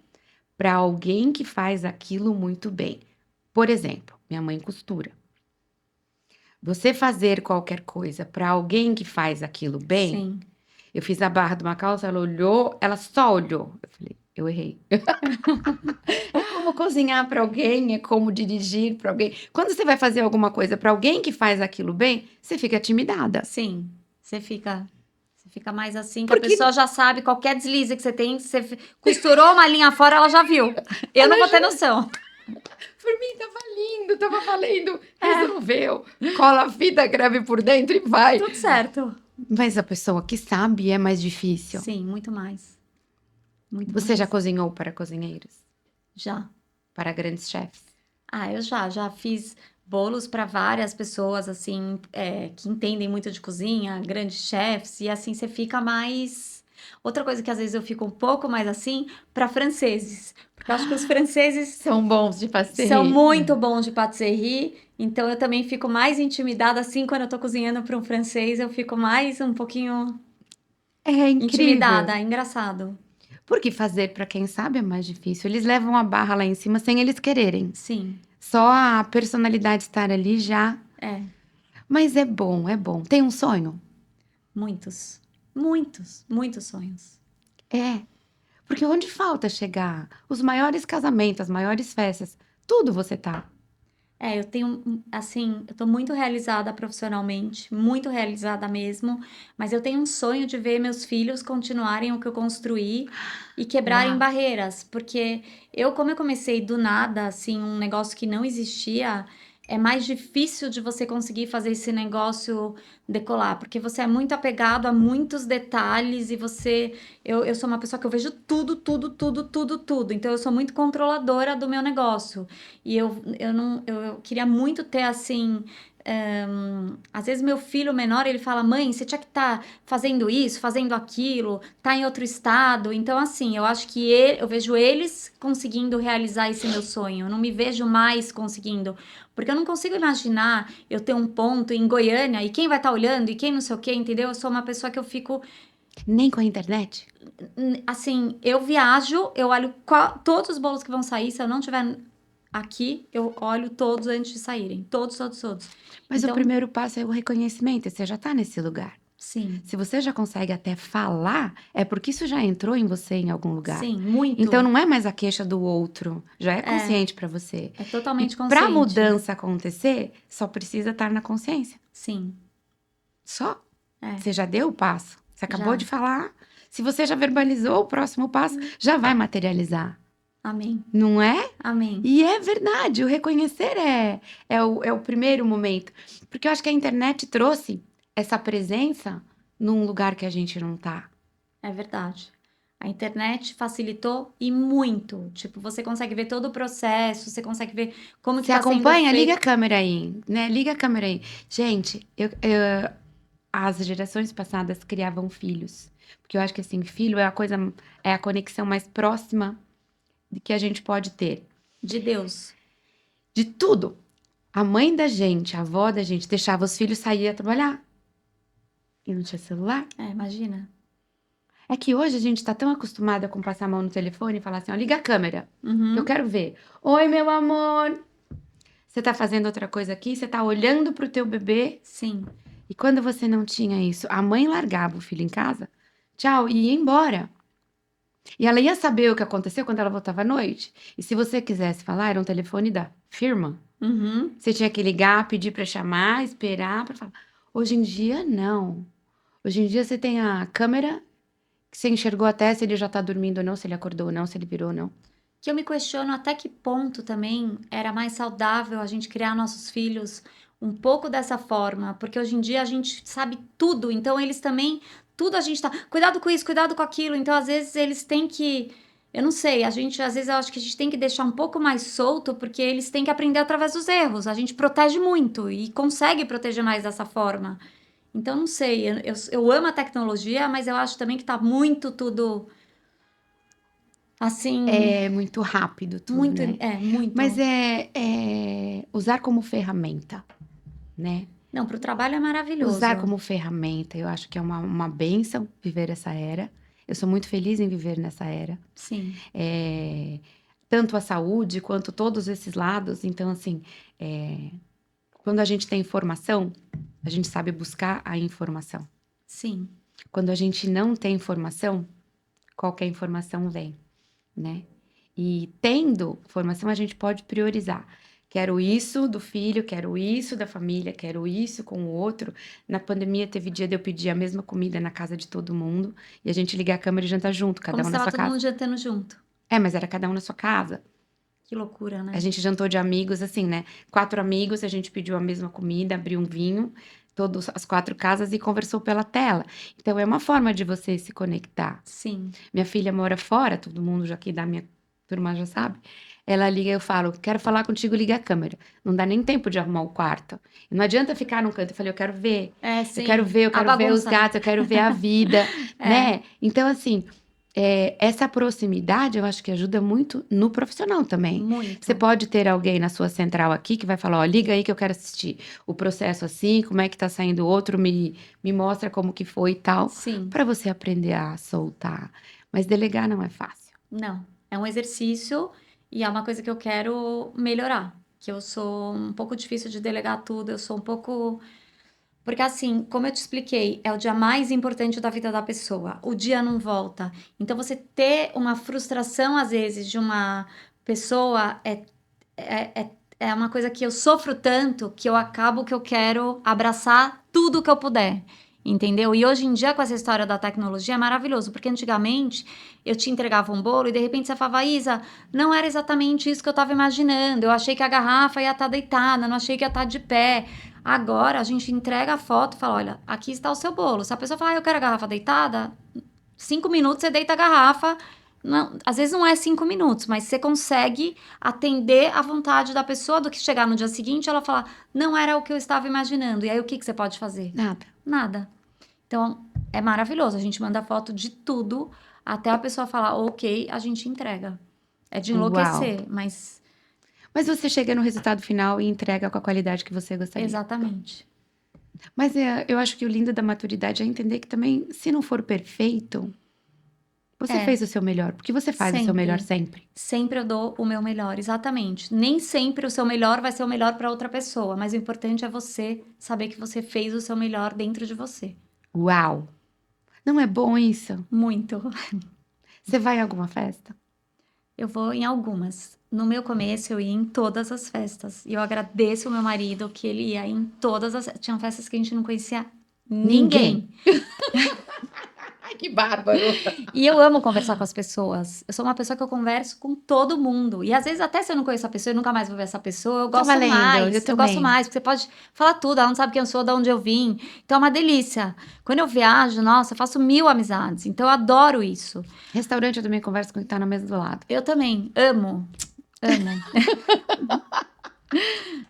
para alguém que faz aquilo muito bem. Por exemplo, minha mãe costura. Você fazer qualquer coisa para alguém que faz aquilo bem, Sim. eu fiz a barra de uma calça, ela olhou, ela só olhou. Eu falei, eu errei. É como cozinhar para alguém, é como dirigir para alguém. Quando você vai fazer alguma coisa para alguém que faz aquilo bem, você fica intimidada. Sim. Você fica mais assim, que a Porque pessoa já sabe qualquer deslize que você tem. Você costurou uma linha fora, ela já viu. Eu não ela vou ter já noção. por mim tava lindo, tava valendo, É, resolveu. Cola a fita, grave por dentro e vai. tudo certo. Mas a pessoa que sabe é mais difícil. Sim, muito mais. Muito Você já mais. cozinhou para cozinheiros? Já. Para grandes chefes? Ah, eu já fiz bolos para várias pessoas, assim, que entendem muito de cozinha, grandes chefs, e assim você fica mais. Outra coisa que às vezes eu fico um pouco mais assim, para franceses, porque eu acho que os franceses São bons de são pastéis. muito bons de pâtisserie, então eu também fico mais intimidada assim quando eu tô cozinhando para um francês, eu fico mais um pouquinho É incrível. intimidada, é engraçado. Porque fazer para quem sabe é mais difícil. Eles levam a barra lá em cima sem eles quererem. Sim, Só a personalidade estar ali já. é, Mas é bom, é bom. Tem um sonho? muitos, muitos, muitos sonhos. É. Porque onde falta chegar? Os maiores casamentos, as maiores festas, tudo você tá. Eu tenho, assim, eu tô muito realizada profissionalmente, muito realizada mesmo, mas eu tenho um sonho de ver meus filhos continuarem o que eu construí e quebrarem Uau. barreiras, porque como eu comecei do nada, assim, um negócio que não existia, é mais difícil de você conseguir fazer esse negócio decolar, porque você é muito apegado a muitos detalhes e eu sou uma pessoa que eu vejo tudo, tudo, tudo, tudo, tudo, então eu sou muito controladora do meu negócio. E eu não, eu queria muito ter assim. Às vezes meu filho menor ele fala: mãe, você tinha que estar fazendo isso, fazendo aquilo, tá em outro estado. Então, assim, eu acho que eu vejo eles conseguindo realizar esse meu sonho. Eu não me vejo mais conseguindo. Porque eu não consigo imaginar eu ter um ponto em Goiânia e quem vai estar olhando e quem não sei o quê, entendeu? Eu sou uma pessoa que eu fico Nem com a internet? assim, eu viajo, eu olho todos os bolos que vão sair, se eu não tiver aqui, eu olho todos antes de saírem. Todos, todos, todos. Mas o Então, primeiro passo é o reconhecimento, você já tá nesse lugar. sim, Se você já consegue até falar, é porque isso já entrou em você em algum lugar. sim, Então muito. não é mais a queixa do outro, já é É, consciente pra você. é E totalmente pra consciente. mudança acontecer, só precisa estar na consciência. Sim, Só. É, Você já deu o passo. Você acabou já. de falar. Se você já verbalizou o próximo passo, já vai materializar. Amém. Não é? Amém. E é verdade, o reconhecer é o primeiro momento. Porque eu acho que a internet trouxe essa presença num lugar que a gente não tá. É verdade. A internet facilitou e muito. Tipo, você consegue ver todo o processo, você consegue ver como que Você tá sendo acompanha? Liga a feito. câmera aí, né? Liga a câmera aí. Gente, as gerações passadas criavam filhos. Porque eu acho que assim, filho é a conexão mais próxima de que a gente pode ter. De Deus. De tudo. A mãe da gente, a avó da gente, deixava os filhos sair a trabalhar. E não tinha celular. É, imagina. É que hoje a gente tá tão acostumada com passar a mão no telefone e falar assim, ó, liga a câmera, que eu Uhum. quero ver. Oi, meu amor. Você tá fazendo outra coisa aqui, você tá olhando pro teu bebê. Sim. E quando você não tinha isso, a mãe largava o filho em casa, tchau, e ia embora. E ela ia saber o que aconteceu quando ela voltava à noite. E se você quisesse falar, era um telefone da firma. Uhum. Você tinha que ligar, pedir pra chamar, esperar pra falar. Hoje em dia, não. Hoje em dia você tem a câmera que você enxergou até se ele já tá dormindo ou não, se ele acordou ou não, se ele virou ou não. Que eu me questiono até que ponto também era mais saudável a gente criar nossos filhos um pouco dessa forma, porque hoje em dia a gente sabe tudo, então eles também, tudo a gente tá, cuidado com isso, cuidado com aquilo, então às vezes eles têm que, eu não sei, a gente, às vezes eu acho que a gente tem que deixar um pouco mais solto, porque eles têm que aprender através dos erros, a gente protege muito e consegue proteger mais dessa forma. Então, não sei, eu amo a tecnologia, mas eu acho também que tá muito tudo, assim, É muito rápido tudo, muito, né? Mas muito. é usar como ferramenta, né? Não, para o trabalho é Usar maravilhoso. como ferramenta, eu acho que é uma bênção viver essa era. Eu sou muito feliz em viver nessa era. Sim, É, tanto a saúde quanto todos esses lados. Então, assim, é, quando a gente tem informação, a gente sabe buscar a informação. sim, Quando a gente não tem informação, qualquer informação vem, né? E tendo formação, a gente pode priorizar. Quero isso do filho, quero isso da família, quero isso com o outro. Na pandemia, teve dia de eu pedir a mesma comida na casa de todo mundo e a gente ligar a câmera e jantar junto, como cada um se na estava sua todo mundo casa. jantando junto. É, mas era cada um na sua casa. Que loucura, A né? gente jantou de amigos, assim, né? 4 amigos, a gente pediu a mesma comida, abriu um vinho, todas as 4 casas e conversou pela tela. Então, é uma forma de você se conectar. Sim, Minha filha mora fora, todo mundo já aqui da minha turma já sabe. Ela liga, eu falo, quero falar contigo, liga a câmera. Não dá nem tempo de arrumar o quarto. E não adianta ficar num canto. Eu falei, eu quero sim, ver, eu a quero ver os bagunça, né? gatos, eu quero ver a vida, É, né? Então, assim, essa proximidade eu acho que ajuda muito no profissional também. Você muito. pode ter alguém na sua central aqui que vai falar, ó, liga aí que eu quero assistir o processo assim, como é que tá saindo o outro, me mostra como que foi e tal, Sim, para você aprender a soltar. Mas delegar não é fácil. não. É um exercício e é uma coisa que eu quero melhorar. Que eu sou um pouco difícil de delegar tudo, eu sou um pouco. Porque assim, como eu te expliquei, é o dia mais importante da vida da pessoa. O dia não volta. Então você ter uma frustração, às vezes, de uma pessoa é uma coisa que eu sofro tanto que eu acabo que eu quero abraçar tudo que eu puder. Entendeu? E hoje em dia, com essa história da tecnologia, é maravilhoso, porque antigamente eu te entregava um bolo e de repente você falava, Isa, não era exatamente isso que eu estava imaginando. Eu achei que a garrafa ia estar deitada, não achei que ia estar de pé. Agora a gente entrega a foto e fala: olha, aqui está o seu bolo. Se a pessoa falar, eu quero a garrafa deitada, 5 minutos você deita a garrafa. Não, às vezes não é 5 minutos, mas você consegue atender a vontade da pessoa do que chegar no dia seguinte ela falar, não era o que eu estava imaginando. E aí o que você pode fazer? Nada. Nada. Então é maravilhoso. A gente manda foto de tudo até a pessoa falar, ok, a gente entrega. É de Uau. enlouquecer, mas Mas você chega no resultado final e entrega com a qualidade que você gostaria. exatamente. Mas eu acho que o lindo da maturidade é entender que também, se não for perfeito, você É, fez o seu melhor, porque você faz o seu melhor sempre. sempre. Sempre eu dou o meu melhor, exatamente. Nem sempre o seu melhor vai ser o melhor para outra pessoa, mas o importante é você saber que você fez o seu melhor dentro de você. Uau! Não é bom isso? Muito. Você vai em alguma festa? Eu vou em algumas. No meu começo, eu ia em todas as festas. E eu agradeço o meu marido que ele ia em todas as. Tinham festas que a gente não conhecia Ninguém. Ai, que bárbaro. E eu amo conversar com as pessoas. Eu sou uma pessoa que eu converso com todo mundo. E às vezes, até se eu não conheço a pessoa e nunca mais vou ver essa pessoa, eu Tá gosto valendo, mais. eu Eu gosto também. mais, porque você pode falar tudo. Ela não sabe quem eu sou, de onde eu vim. Então é uma delícia. Quando eu viajo, nossa, eu faço 1000 amizades. Então eu adoro isso. Restaurante eu também converso com quem tá na mesa do lado. Eu também amo. Amo.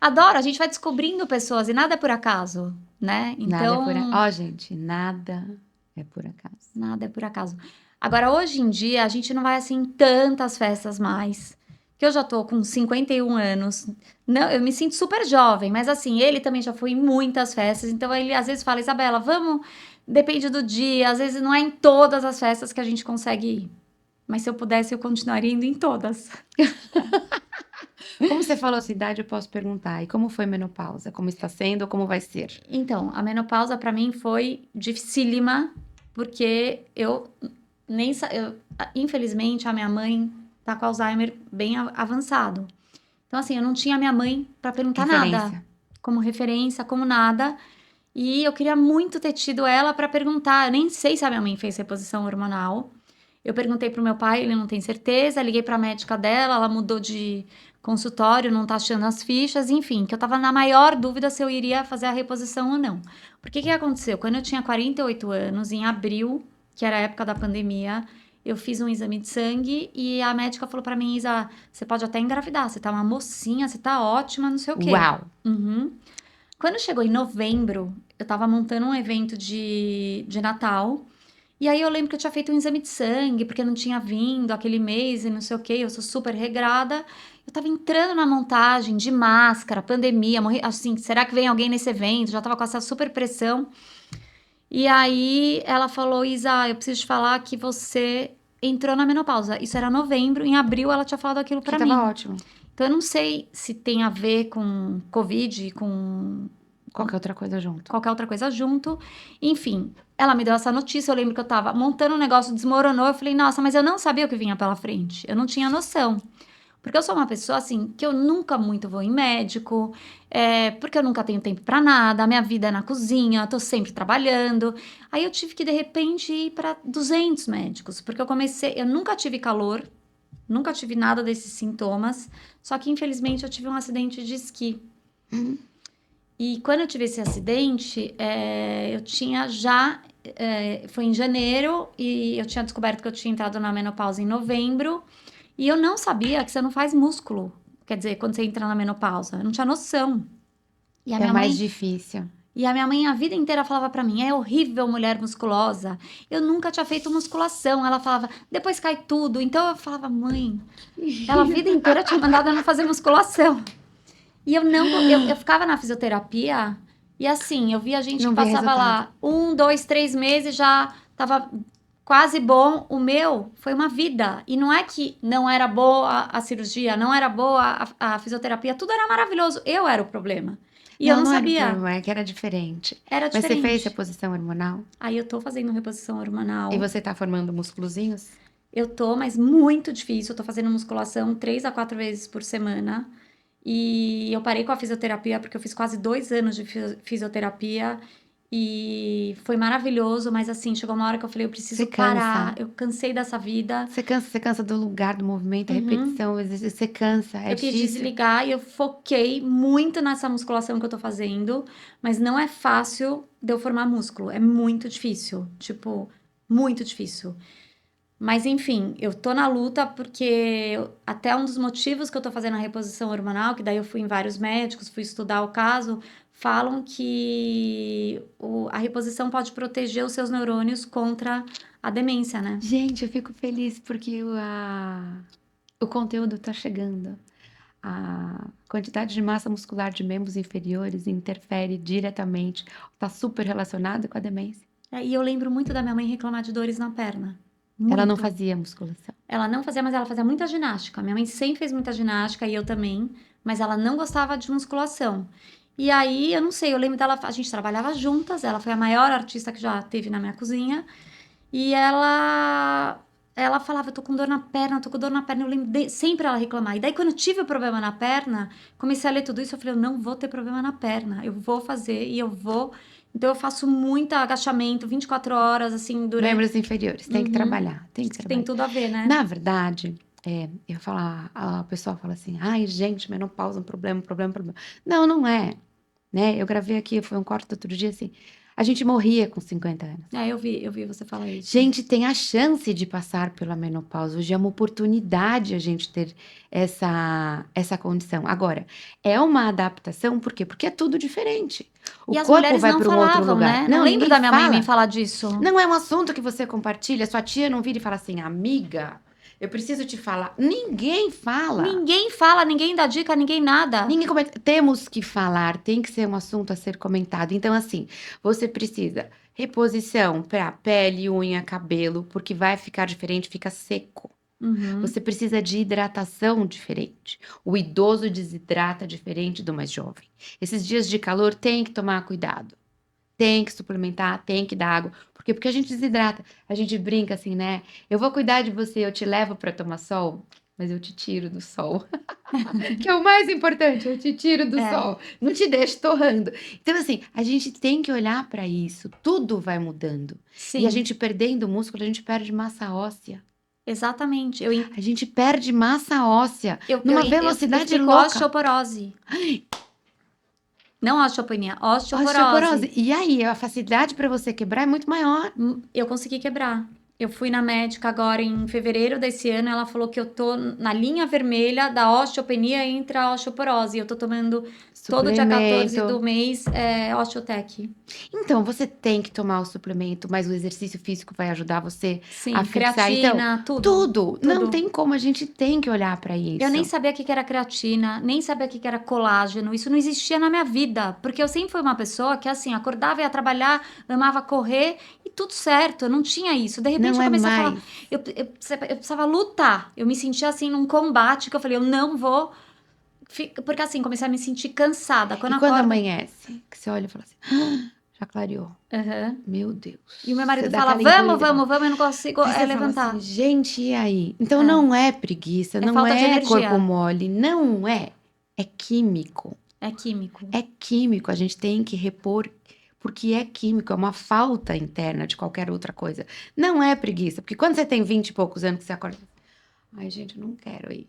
Adoro, a gente vai descobrindo pessoas e nada é por acaso, né? Nada é por acaso. Então, Ó, gente, nada é por acaso. nada é por acaso. Agora, hoje em dia, a gente não vai assim em tantas festas mais. Que eu já tô com 51 anos. Não, eu me sinto super jovem, mas assim, ele também já foi em muitas festas. Então, ele às vezes fala, Isabela, vamos. Depende do dia, às vezes não é em todas as festas que a gente consegue ir. Mas se eu pudesse, eu continuaria indo em todas. Como você falou a sua idade, eu posso perguntar. E como foi a menopausa? Como está sendo ou como vai ser? Então, a menopausa pra mim foi dificílima, porque eu nem infelizmente a minha mãe tá com Alzheimer bem avançado. Então assim, eu não tinha minha mãe pra perguntar nada, Referência. como referência, como nada. E eu queria muito ter tido ela pra perguntar. Eu nem sei se a minha mãe fez reposição hormonal. Eu perguntei pro meu pai, ele não tem certeza. Liguei pra médica dela, ela mudou de consultório, não tá achando as fichas, enfim, que eu tava na maior dúvida se eu iria fazer a reposição ou não. Porque que aconteceu? Quando eu tinha 48 anos, em abril, que era a época da pandemia, eu fiz um exame de sangue e a médica falou pra mim, Isa, você pode até engravidar, você tá uma mocinha, você tá ótima, não sei o quê. Uau! Uhum. Quando chegou em novembro, eu tava montando um evento de Natal. E aí eu lembro que eu tinha feito um exame de sangue, porque não tinha vindo aquele mês e não sei o quê, eu sou super regrada. Eu tava entrando na montagem de máscara, pandemia, morri, assim, será que vem alguém nesse evento? Já tava com essa super pressão. E aí ela falou, Isa, eu preciso te falar que você entrou na menopausa. Isso era novembro, em abril ela tinha falado aquilo Que pra tava mim. ótimo. Então eu não sei se tem a ver com Covid, com Qualquer outra coisa junto. qualquer outra coisa junto. Enfim, ela me deu essa notícia. Eu lembro que eu tava montando um negócio, desmoronou. Eu falei, nossa, mas eu não sabia o que vinha pela frente. Eu não tinha noção. Porque eu sou uma pessoa assim que eu nunca muito vou em médico, porque eu nunca tenho tempo pra nada, a minha vida é na cozinha, eu tô sempre trabalhando. Aí eu tive que de repente ir pra 200 médicos, porque eu nunca tive calor, nunca tive nada desses sintomas, só que infelizmente eu tive um acidente de esqui. Hum. E quando eu tive esse acidente, eu tinha já. Foi em janeiro e eu tinha descoberto que eu tinha entrado na menopausa em novembro. E eu não sabia que você não faz músculo. Quer dizer, quando você entra na menopausa. Eu não tinha noção. E a É minha mais mãe. difícil. E a minha mãe a vida inteira falava pra mim: é horrível mulher musculosa. Eu nunca tinha feito musculação. Ela falava: depois cai tudo. Então eu falava: mãe, ela a vida inteira tinha mandado eu não fazer musculação. E eu não, eu ficava na fisioterapia e assim, eu via gente que Não vi passava resultado. lá 1, 2, 3 meses já tava quase bom. O meu foi uma vida. E não é que não era boa a cirurgia, não era boa a fisioterapia, tudo era maravilhoso. Eu era o problema. E eu Não, não não era o sabia. problema, é que era diferente. Era Mas você fez diferente. reposição hormonal? Aí eu tô fazendo reposição E hormonal. você tá formando músculozinhos? Eu tô, mas muito difícil. Eu tô fazendo musculação 3 a 4 vezes por semana. E eu parei com a fisioterapia porque eu fiz quase 2 anos de fisioterapia e foi maravilhoso, mas assim, chegou uma hora que eu falei, eu Você preciso cansa. parar, eu cansei dessa vida. Você cansa do lugar, do movimento, a Uhum. repetição, o exercício, você cansa, é Eu quis difícil. desligar e eu foquei muito nessa musculação que eu tô fazendo, mas não é fácil de eu formar músculo, é muito difícil, tipo, muito difícil. Mas enfim, eu tô na luta porque até um dos motivos que eu tô fazendo a reposição hormonal, que daí eu fui em vários médicos, fui estudar o caso, falam que a reposição pode proteger os seus neurônios contra a demência, né? Gente, eu fico feliz porque o conteúdo tá chegando. A quantidade de massa muscular de membros inferiores interfere diretamente, tá super relacionado com a demência. E eu lembro muito da minha mãe reclamar de dores na perna. Ela não Muito. fazia musculação. Ela não fazia, mas ela fazia muita ginástica. Minha mãe sempre fez muita ginástica e eu também, mas ela não gostava de musculação. E aí, eu não sei, eu lembro dela, a gente trabalhava juntas, ela foi a maior artista que já teve na minha cozinha, e ela falava, eu tô com dor na perna, eu tô com dor na perna. Eu lembro sempre ela reclamar. E daí, quando eu tive o problema na perna, comecei a ler tudo isso, eu falei, eu não vou ter problema na perna, eu vou fazer e eu vou Então eu faço muito agachamento, 24 horas, assim, durante. Membros inferiores, tem que Uhum. trabalhar, tem que Diz que tem trabalhar. tudo a ver, né? Na verdade, eu falar, a pessoa fala assim, ai, gente, menopausa é um problema, um problema, um problema. Não, não é, né? Eu gravei aqui, foi um corte do outro dia, assim, a gente morria com 50 anos. Eu vi você falar isso. Gente tem a chance de passar pela menopausa. Hoje é uma oportunidade a gente ter essa condição. Agora, é uma adaptação, por quê? Porque é tudo diferente. O E as corpo mulheres vai não para um outro falavam, lugar. né? Não lembro ninguém da minha mãe fala. me falar disso. Não é um assunto que você compartilha. Sua tia não vira e fala assim, amiga, eu preciso te falar. Ninguém fala. Ninguém fala, ninguém dá dica, ninguém nada. Ninguém comenta. Temos que falar, tem que ser um assunto a ser comentado. Então, assim, você precisa reposição para pele, unha, cabelo, porque vai ficar diferente, fica seco. Uhum. Você precisa de hidratação diferente. O idoso desidrata diferente do mais jovem. Esses dias de calor tem que tomar cuidado. Tem que suplementar, tem que dar água. Por quê? Porque a gente desidrata. A gente brinca assim, né? Eu vou cuidar de você, eu te levo para tomar sol, mas eu te tiro do sol. Que é o mais importante, eu te tiro do sol. Não te deixo torrando. Então, assim, a gente tem que olhar para isso. Tudo vai mudando. Sim. E a gente perdendo músculo, a gente perde massa óssea. Exatamente. A gente perde massa óssea Eu numa velocidade eu fiquei com louca. osteoporose. Não osteopenia, osteoporose. Osteoporose. E aí, a facilidade para você quebrar é muito maior. Eu consegui quebrar. Eu fui na médica agora em fevereiro desse ano, ela falou que eu tô na linha vermelha da osteopenia entre a osteoporose. Eu tô tomando todo dia 14 do mês Osteotec. Então, você tem que tomar o suplemento, mas o exercício físico vai ajudar você Sim, a fixar. creatina, Então, tudo. Não tem como, a gente tem que olhar para isso. Eu nem sabia o que era creatina, nem sabia o que era colágeno. Isso não existia na minha vida, porque eu sempre fui uma pessoa que, assim, acordava, ia trabalhar, amava correr e tudo certo. Eu não tinha isso. De repente Não eu comecei é a mais. falar, eu precisava lutar. Eu me sentia assim num combate que eu falei, eu não vou. Porque assim, comecei a me sentir cansada. Quando E quando acorda... amanhece, que você olha e fala assim, "Ah, já clareou. Uhum. Meu Deus. E o meu marido Você dá fala, aquela vamos, encolhida, vamos, vamos, eu não consigo aí você fala levantar. assim, gente, e aí? Então não é preguiça, não falta de é energia. corpo mole, não é. É químico. É químico. É químico, a gente tem que repor, porque é químico, é uma falta interna de qualquer outra coisa. Não é preguiça, porque quando você tem 20 e poucos anos que você acorda, ai, gente, eu não quero ir.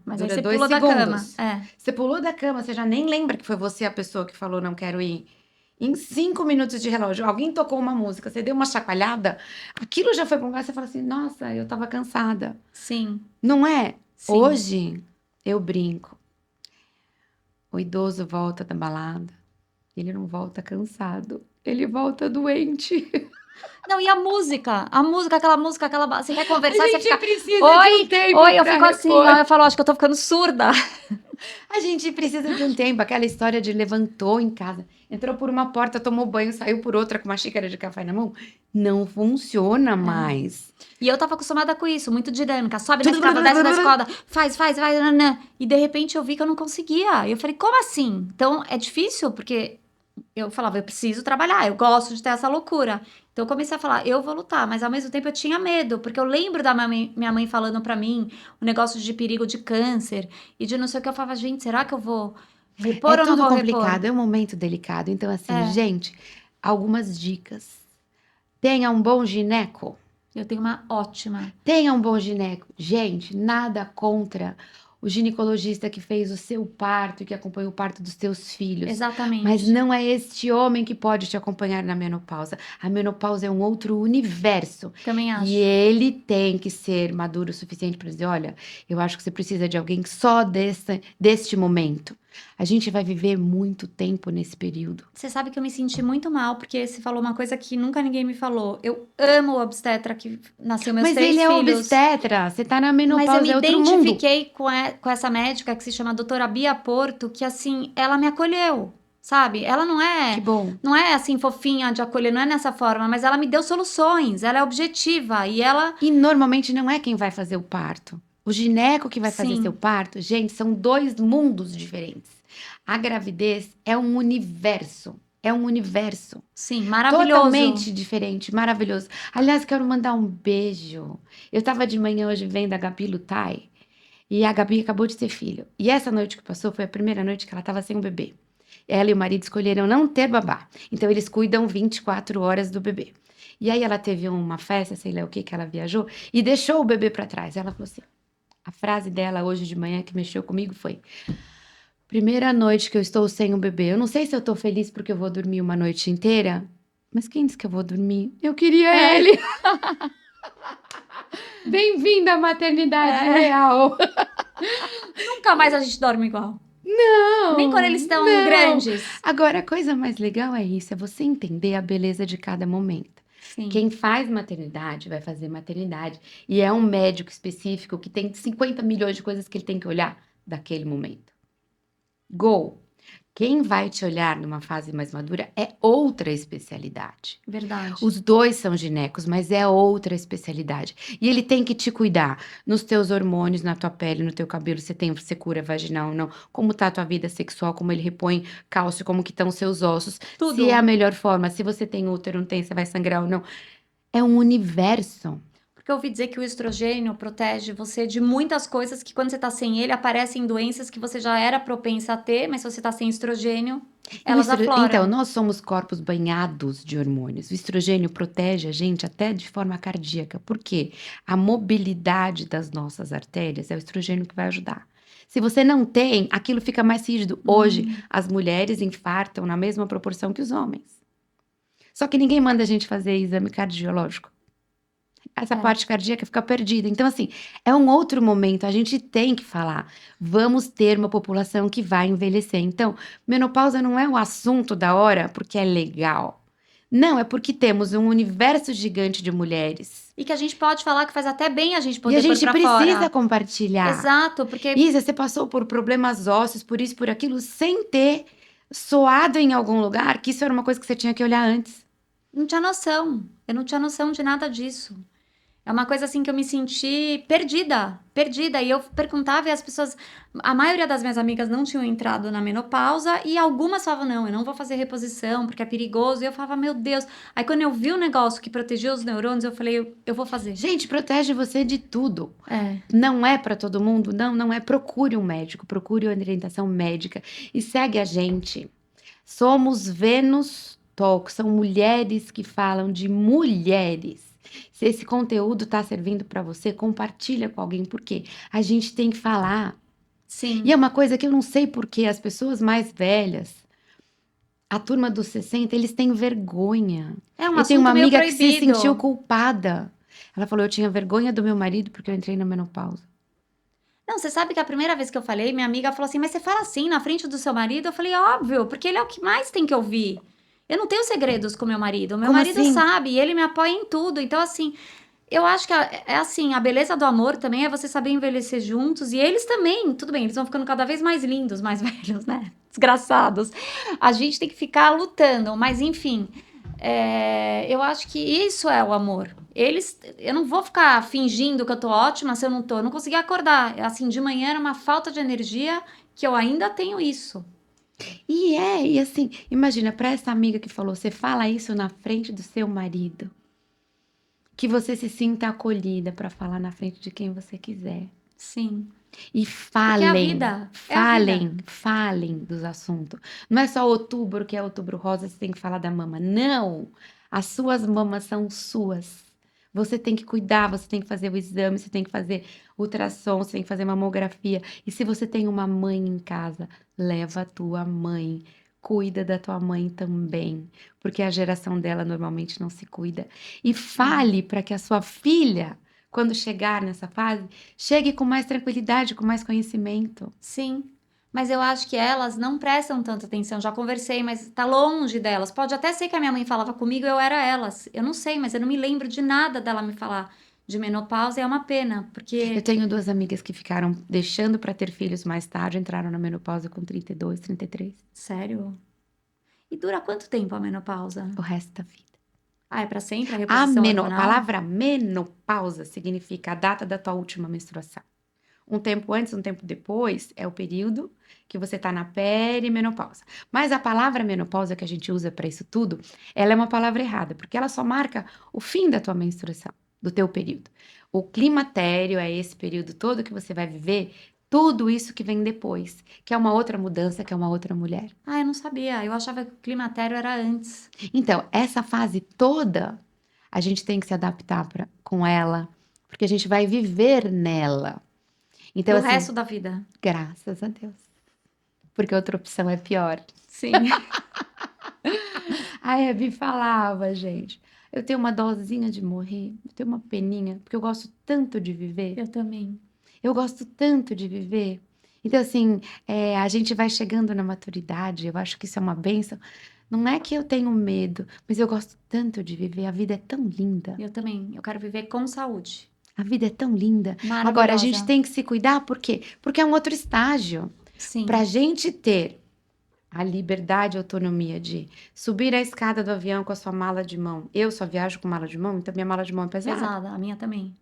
Mas Dura aí você 2 pula da segundos. cama. Você pulou da cama, você já nem lembra que foi você a pessoa que falou não quero ir. Em 5 minutos de relógio, alguém tocou uma música, você deu uma chacoalhada, aquilo já foi para um lugar, você fala assim, nossa, eu tava cansada. Sim. Não é? Sim. Hoje, eu brinco. O idoso volta da balada, ele não volta cansado, ele volta doente. Não, e a música, aquela música, você quer conversar, você fica... precisa Oi, de um tempo oi, eu pra fico assim, repor. ó, eu falo, acho que eu tô ficando surda. A gente precisa de um tempo, aquela história de levantou em casa, entrou por uma porta, tomou banho, saiu por outra com uma xícara de café na mão. Não funciona mais. E eu tava acostumada com isso, muito dinâmica. Sobe na escada, desce da escada, faz, vai, nanã. E de repente eu vi que eu não conseguia. Eu falei, como assim? Então é difícil, porque eu falava, eu preciso trabalhar, eu gosto de ter essa loucura. Então eu comecei a falar, eu vou lutar, mas ao mesmo tempo eu tinha medo, porque eu lembro da minha mãe falando pra mim o negócio de perigo de câncer e de não sei o que. Eu falava, gente, será que eu vou repor ou não vou complicado, repor? é um momento delicado. Então, assim, gente, algumas dicas. Tenha um bom gineco. Eu tenho uma ótima. Tenha um bom gineco. Gente, nada contra o ginecologista que fez o seu parto e que acompanhou o parto dos teus filhos. Exatamente. Mas não é este homem que pode te acompanhar na menopausa. A menopausa é um outro universo. Também acho. E ele tem que ser maduro o suficiente para dizer, olha, eu acho que você precisa de alguém só deste momento. A gente vai viver muito tempo nesse período. Você sabe que eu me senti muito mal, porque você falou uma coisa que nunca ninguém me falou. Eu amo o obstetra que nasceu meus Mas 3 ele é filhos. obstetra, você tá na Mas menopausa, eu me é outro mundo. identifiquei com essa médica que se chama doutora Bia Porto, que assim, ela me acolheu, sabe? Ela não Que é, bom. não é assim fofinha de acolher, não é nessa forma, mas ela me deu soluções, ela é objetiva e ela... E normalmente não é quem vai fazer o parto. O gineco que vai fazer Sim. seu parto, gente, são 2 mundos diferentes. A gravidez é um universo. É um universo. Sim, maravilhoso. Totalmente diferente, maravilhoso. Aliás, quero mandar um beijo. Eu tava de manhã hoje vendo a Gabi lutai. E a Gabi acabou de ter filho. E essa noite que passou foi a primeira noite que ela tava sem o bebê. Ela e o marido escolheram não ter babá. Então, eles cuidam 24 horas do bebê. E aí, ela teve uma festa, sei lá o que, que ela viajou, e deixou o bebê para trás. Ela falou assim, a frase dela hoje de manhã que mexeu comigo foi: primeira noite que eu estou sem o bebê. Eu não sei se eu tô feliz porque eu vou dormir uma noite inteira, mas quem disse que eu vou dormir? Eu queria É. ele. Bem-vinda à maternidade É. real. Nunca mais a gente dorme igual. Não, Nem quando eles estão não. grandes. Agora, a coisa mais legal é isso, é você entender a beleza de cada momento. Sim. Quem faz maternidade vai fazer maternidade. E é um médico específico que tem 50 milhões de coisas que ele tem que olhar daquele momento. Go! Quem vai te olhar numa fase mais madura é outra especialidade. Verdade. Os dois são ginecos, mas é outra especialidade. E ele tem que te cuidar nos teus hormônios, na tua pele, no teu cabelo, se tem secura vaginal ou não, como tá a tua vida sexual, como ele repõe cálcio, como que estão os seus ossos, Tudo. se é a melhor forma, se você tem útero, não tem, você vai sangrar ou não. É um universo. Porque eu ouvi dizer que o estrogênio protege você de muitas coisas que quando você tá sem ele, aparecem doenças que você já era propensa a ter, mas se você tá sem estrogênio, elas afloram. Então, nós somos corpos banhados de hormônios. O estrogênio protege a gente até de forma cardíaca. Por quê? A mobilidade das nossas artérias é o estrogênio que vai ajudar. Se você não tem, aquilo fica mais rígido. Hoje, as mulheres infartam na mesma proporção que os homens. Só que ninguém manda a gente fazer exame cardiológico. Essa parte cardíaca fica perdida. Então, assim, é um outro momento. A gente tem que falar. Vamos ter uma população que vai envelhecer. Então, menopausa não é o assunto da hora porque é legal. Não, é porque temos um universo gigante de mulheres. E que a gente pode falar que faz até bem a gente E poder a gente pôr pra precisa fora. compartilhar. Exato, porque Isa, você passou por problemas ósseos, por isso, por aquilo, sem ter soado em algum lugar que isso era uma coisa que você tinha que olhar antes. não tinha noção. Eu não tinha noção de nada disso. É uma coisa assim que eu me senti perdida, perdida. E eu perguntava e as pessoas, a maioria das minhas amigas não tinham entrado na menopausa e algumas falavam, não, eu não vou fazer reposição porque é perigoso. E eu falava, meu Deus. Aí quando eu vi o negócio que protegia os neurônios, eu falei, eu vou fazer. Gente, protege você de tudo. É, Não é para todo mundo? Não, não é. Procure um médico, procure uma orientação médica e segue a gente. Somos Vênus Talk, são mulheres que falam de mulheres. Se esse conteúdo está servindo para você, compartilha com alguém, porque a gente tem que falar. sim. E é uma coisa que eu não sei porque as pessoas mais velhas, a turma dos 60, eles têm vergonha. É um Eu tenho uma assunto meio amiga que se proibido. sentiu culpada. Ela falou, eu tinha vergonha do meu marido porque eu entrei na menopausa. Não, você sabe que a primeira vez que eu falei, minha amiga falou assim, mas você fala assim na frente do seu marido? Eu falei, óbvio, porque ele é o que mais tem que ouvir. Eu não tenho segredos com meu marido. Meu Como marido assim? sabe e ele me apoia em tudo. Então, assim, eu acho que é assim, a beleza do amor também é você saber envelhecer juntos. E eles também, tudo bem, eles vão ficando cada vez mais lindos, mais velhos, né? Desgraçados. A gente tem que ficar lutando, mas enfim. Eu acho que isso é o amor. Eu não vou ficar fingindo que eu tô ótima se eu não tô. Eu não consegui acordar. Assim, de manhã era uma falta de energia que eu ainda tenho isso. E assim, imagina, para essa amiga que falou, você fala isso na frente do seu marido. Que você se sinta acolhida para falar na frente de quem você quiser. Sim. E Porque é a falem, vida. É a vida. falem dos assuntos. Não é só outubro, que é outubro rosa, você tem que falar da mama. Não! As suas mamas são suas. Você tem que cuidar, você tem que fazer o exame, você tem que fazer ultrassom, você tem que fazer mamografia. E se você tem uma mãe em casa, leva a tua mãe. Cuida da tua mãe também, porque a geração dela normalmente não se cuida. E fale para que a sua filha, quando chegar nessa fase, chegue com mais tranquilidade, com mais conhecimento. Sim. Mas eu acho que elas não prestam tanta atenção. Já conversei, mas tá longe delas. Pode até ser que a minha mãe falava comigo, eu era elas. Eu não sei, mas eu não me lembro de nada dela me falar de menopausa. E é uma pena, Eu porque. tenho duas amigas que ficaram deixando para ter filhos mais tarde, entraram na menopausa com 32, 33, Sério? E dura quanto tempo a menopausa? o resto da vida. Ah, é pra sempre a A reposição hormonal? palavra menopausa significa a data da tua última menstruação. Um tempo antes, um tempo depois, é o período que você está na perimenopausa. Mas a palavra menopausa que a gente usa para isso tudo, ela é uma palavra errada, porque ela só marca o fim da tua menstruação, do teu período. O climatério é esse período todo que você vai viver Tudo isso que vem depois, que é uma outra mudança, que é uma outra mulher. Ah, eu não sabia. Eu achava que o climatério era antes. Então, essa fase toda, a gente tem que se adaptar com ela, porque a gente vai viver nela. Então, Pro assim, resto da vida. graças a Deus. Porque outra opção é pior. Sim. A Hebe falava, gente, eu tenho uma dosinha de morrer, eu tenho uma peninha, porque eu gosto tanto de viver. Eu também. Eu gosto tanto de viver. Então, assim, a gente vai chegando na maturidade, eu acho que isso é uma bênção. Não é que eu tenho medo, mas eu gosto tanto de viver. A vida é tão linda. Eu também. Eu quero viver com saúde. A vida é tão linda. Agora, a gente Maravilhosa. tem que se cuidar, por quê? Porque é um outro estágio. Para a Sim. gente ter a liberdade e autonomia de subir a escada do avião com a sua mala de mão. Eu só viajo com mala de mão, então minha mala de mão é pesada. Pesada. A minha também.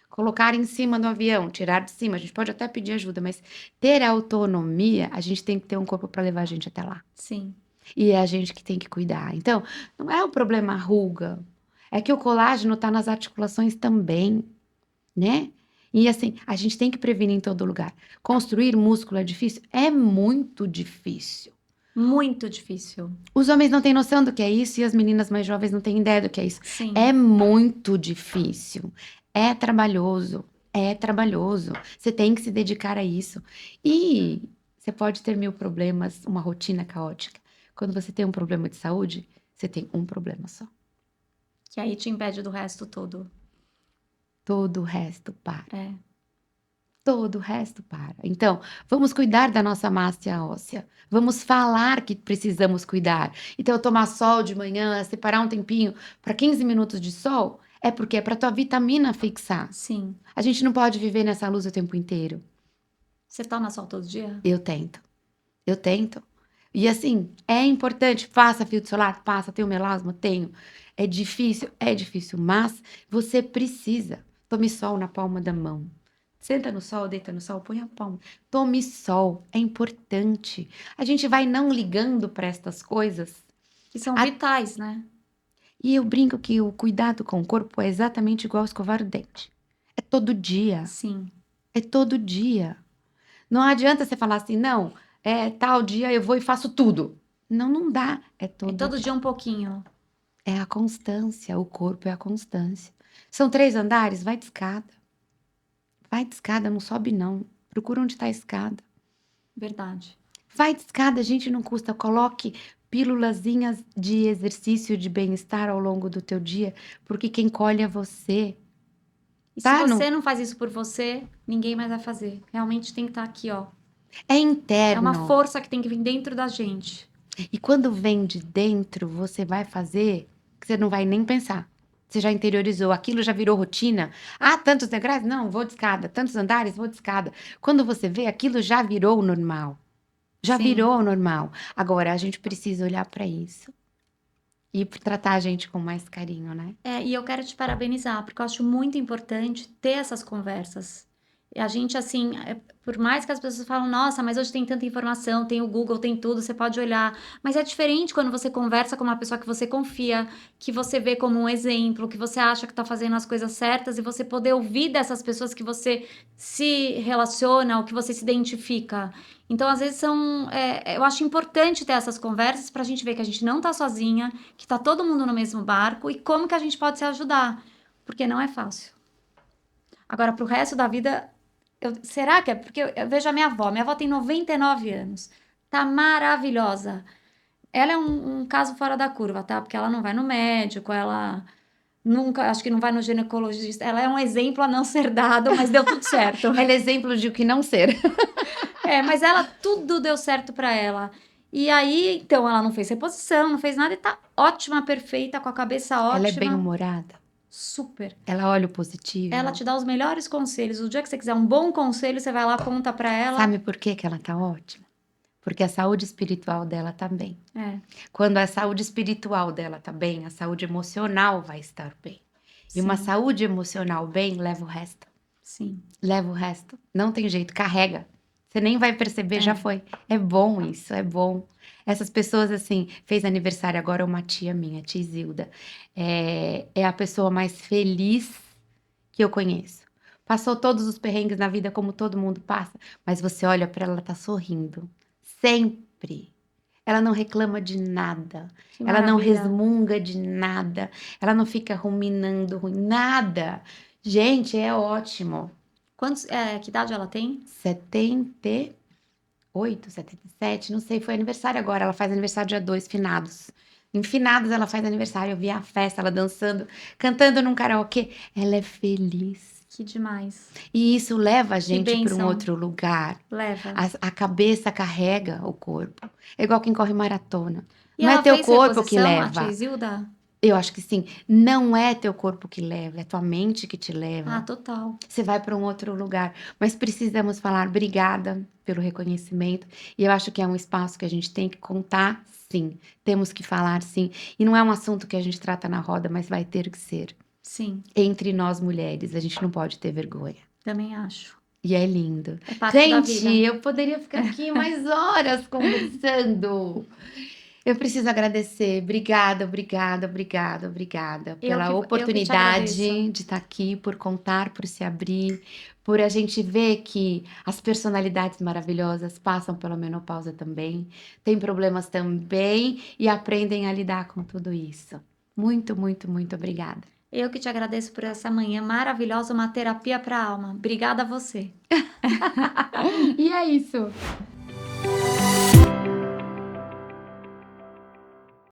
Colocar em cima do avião, tirar de cima. A gente pode até pedir ajuda, mas ter a autonomia, a gente tem que ter um corpo para levar a gente até lá. Sim. E é a gente que tem que cuidar. Então, não é o problema a ruga. É que o colágeno está nas articulações também, né? E assim, a gente tem que prevenir em todo lugar. Construir músculo é difícil? É muito difícil. Muito difícil. Os homens não têm noção do que é isso e as meninas mais jovens não têm ideia do que é isso. Sim. É muito difícil. É trabalhoso. É trabalhoso. Você tem que se dedicar a isso. E você pode ter 1000 problemas, uma rotina caótica. Quando você tem um problema de saúde, você tem um problema só. Que aí te impede do resto todo. Todo o resto para. É. Todo o resto para. Então, vamos cuidar da nossa massa óssea. Vamos falar que precisamos cuidar. Então, tomar sol de manhã, separar um tempinho para 15 minutos de sol, é porque é para tua vitamina fixar. Sim. A gente não pode viver nessa luz o tempo inteiro. Você toma sol todo dia? Eu tento. Eu tento. E assim, é importante, faça filtro solar, passa, tenho melasma, tenho. É difícil, mas você precisa. Tome sol na palma da mão. Senta no sol, deita no sol, põe a palma. Tome sol, é importante. A gente vai não ligando para estas coisas. Que são A- vitais, né? E eu brinco que o cuidado com o corpo é exatamente igual escovar o dente. É todo dia. Sim. É todo dia. Não adianta você falar assim, não, tal dia eu vou e faço tudo. Não, não dá. É É todo todo dia. dia um pouquinho. É a constância, o corpo é a constância. São 3 andares, vai de escada. Vai de escada, não sobe não. Procura onde está a escada. Verdade. Vai de escada, gente, não custa. Coloque pílulazinhas de exercício, de bem-estar ao longo do teu dia, porque quem colhe é você. E se Tá? Não, você não faz isso por você, ninguém mais vai fazer. Realmente tem que estar aqui, ó. é É interno. uma força que tem que vir dentro da gente. E quando vem de dentro, você vai fazer que você não vai nem pensar. Você já interiorizou, aquilo já virou rotina. Ah, tantos degraus? Não, vou de escada. Tantos andares? Vou de escada. Quando você vê, aquilo já virou o normal. Já Sim. virou o normal. Agora, a gente precisa olhar para isso e tratar a gente com mais carinho, né? E eu quero te parabenizar, porque eu acho muito importante ter essas conversas. E a gente, assim, por mais que as pessoas falam, nossa, mas hoje tem tanta informação, tem o Google, tem tudo, você pode olhar. Mas é diferente quando você conversa com uma pessoa que você confia, que você vê como um exemplo, que você acha que tá fazendo as coisas certas e você poder ouvir dessas pessoas que você se relaciona ou que você se identifica. Então, às vezes, eu acho importante ter essas conversas pra gente ver que a gente não tá sozinha, que tá todo mundo no mesmo barco e como que a gente pode se ajudar, porque não é fácil. Agora, pro resto da vida, será que é? Porque eu vejo a minha avó tem 99 anos, tá maravilhosa. Ela é um caso fora da curva, tá? Porque ela não vai no médico, ela nunca, acho que não vai no ginecologista. Ela é um exemplo a não ser dado, mas deu tudo certo. Ela é exemplo de o que não ser. Mas ela, tudo deu certo pra ela. E aí, então, ela não fez reposição, não fez nada e tá ótima, perfeita, com a cabeça Ela é ótima. bem-humorada. Super. Ela olha o positivo. Ela te dá os melhores conselhos. O dia que você quiser um bom conselho, você vai lá, conta pra ela. Sabe por que que ela tá ótima? Porque a saúde espiritual dela tá bem. É, Quando a saúde espiritual dela tá bem, a saúde emocional vai estar bem. E uma sim, saúde emocional bem leva o resto. sim. Leva o resto. Não tem jeito, carrega. Você nem vai perceber, já foi. É bom isso, é bom. Essas pessoas, assim, fez aniversário agora uma tia minha, tia Isilda. É a pessoa mais feliz que eu conheço. passou todos os perrengues na vida como todo mundo passa, mas você olha para ela, ela tá sorrindo, sempre. Ela não reclama de nada, Que ela não maravilha. resmunga de nada, ela não fica ruminando nada. Gente, é ótimo. Que idade ela tem? 78, 77, não sei, foi aniversário agora, ela faz aniversário dia 2, finados. Em finados ela faz aniversário, eu vi a festa, ela dançando, cantando num karaokê. Ela é feliz. Que demais. E isso leva a Que gente para um bênção. outro lugar. Leva. A cabeça carrega o corpo. É igual quem corre maratona. E Não é ela teu fez corpo que reposição, a leva. tia Isilda? Eu acho que sim. Não é teu corpo que leva, é tua mente que te Ah, leva. total. Você vai para um outro lugar. Mas precisamos falar obrigada pelo reconhecimento. E eu acho que é um espaço que a gente tem que contar, sim. Temos que falar, sim. E não é um assunto que a gente trata na roda, mas vai ter que ser. Sim, Entre nós mulheres, a gente não pode ter vergonha. também acho. E é lindo. É parte da Gente, vida. eu poderia ficar aqui mais horas conversando. Eu preciso agradecer. Obrigada, obrigada, obrigada, obrigada pela Eu que te agradeço. oportunidade de estar aqui, por contar, por se abrir, por a gente ver que as personalidades maravilhosas passam pela menopausa também, têm problemas também e aprendem a lidar com tudo isso. Muito, muito, muito obrigada. Eu que te agradeço por essa manhã maravilhosa, uma terapia para a alma. Obrigada a você. E é isso.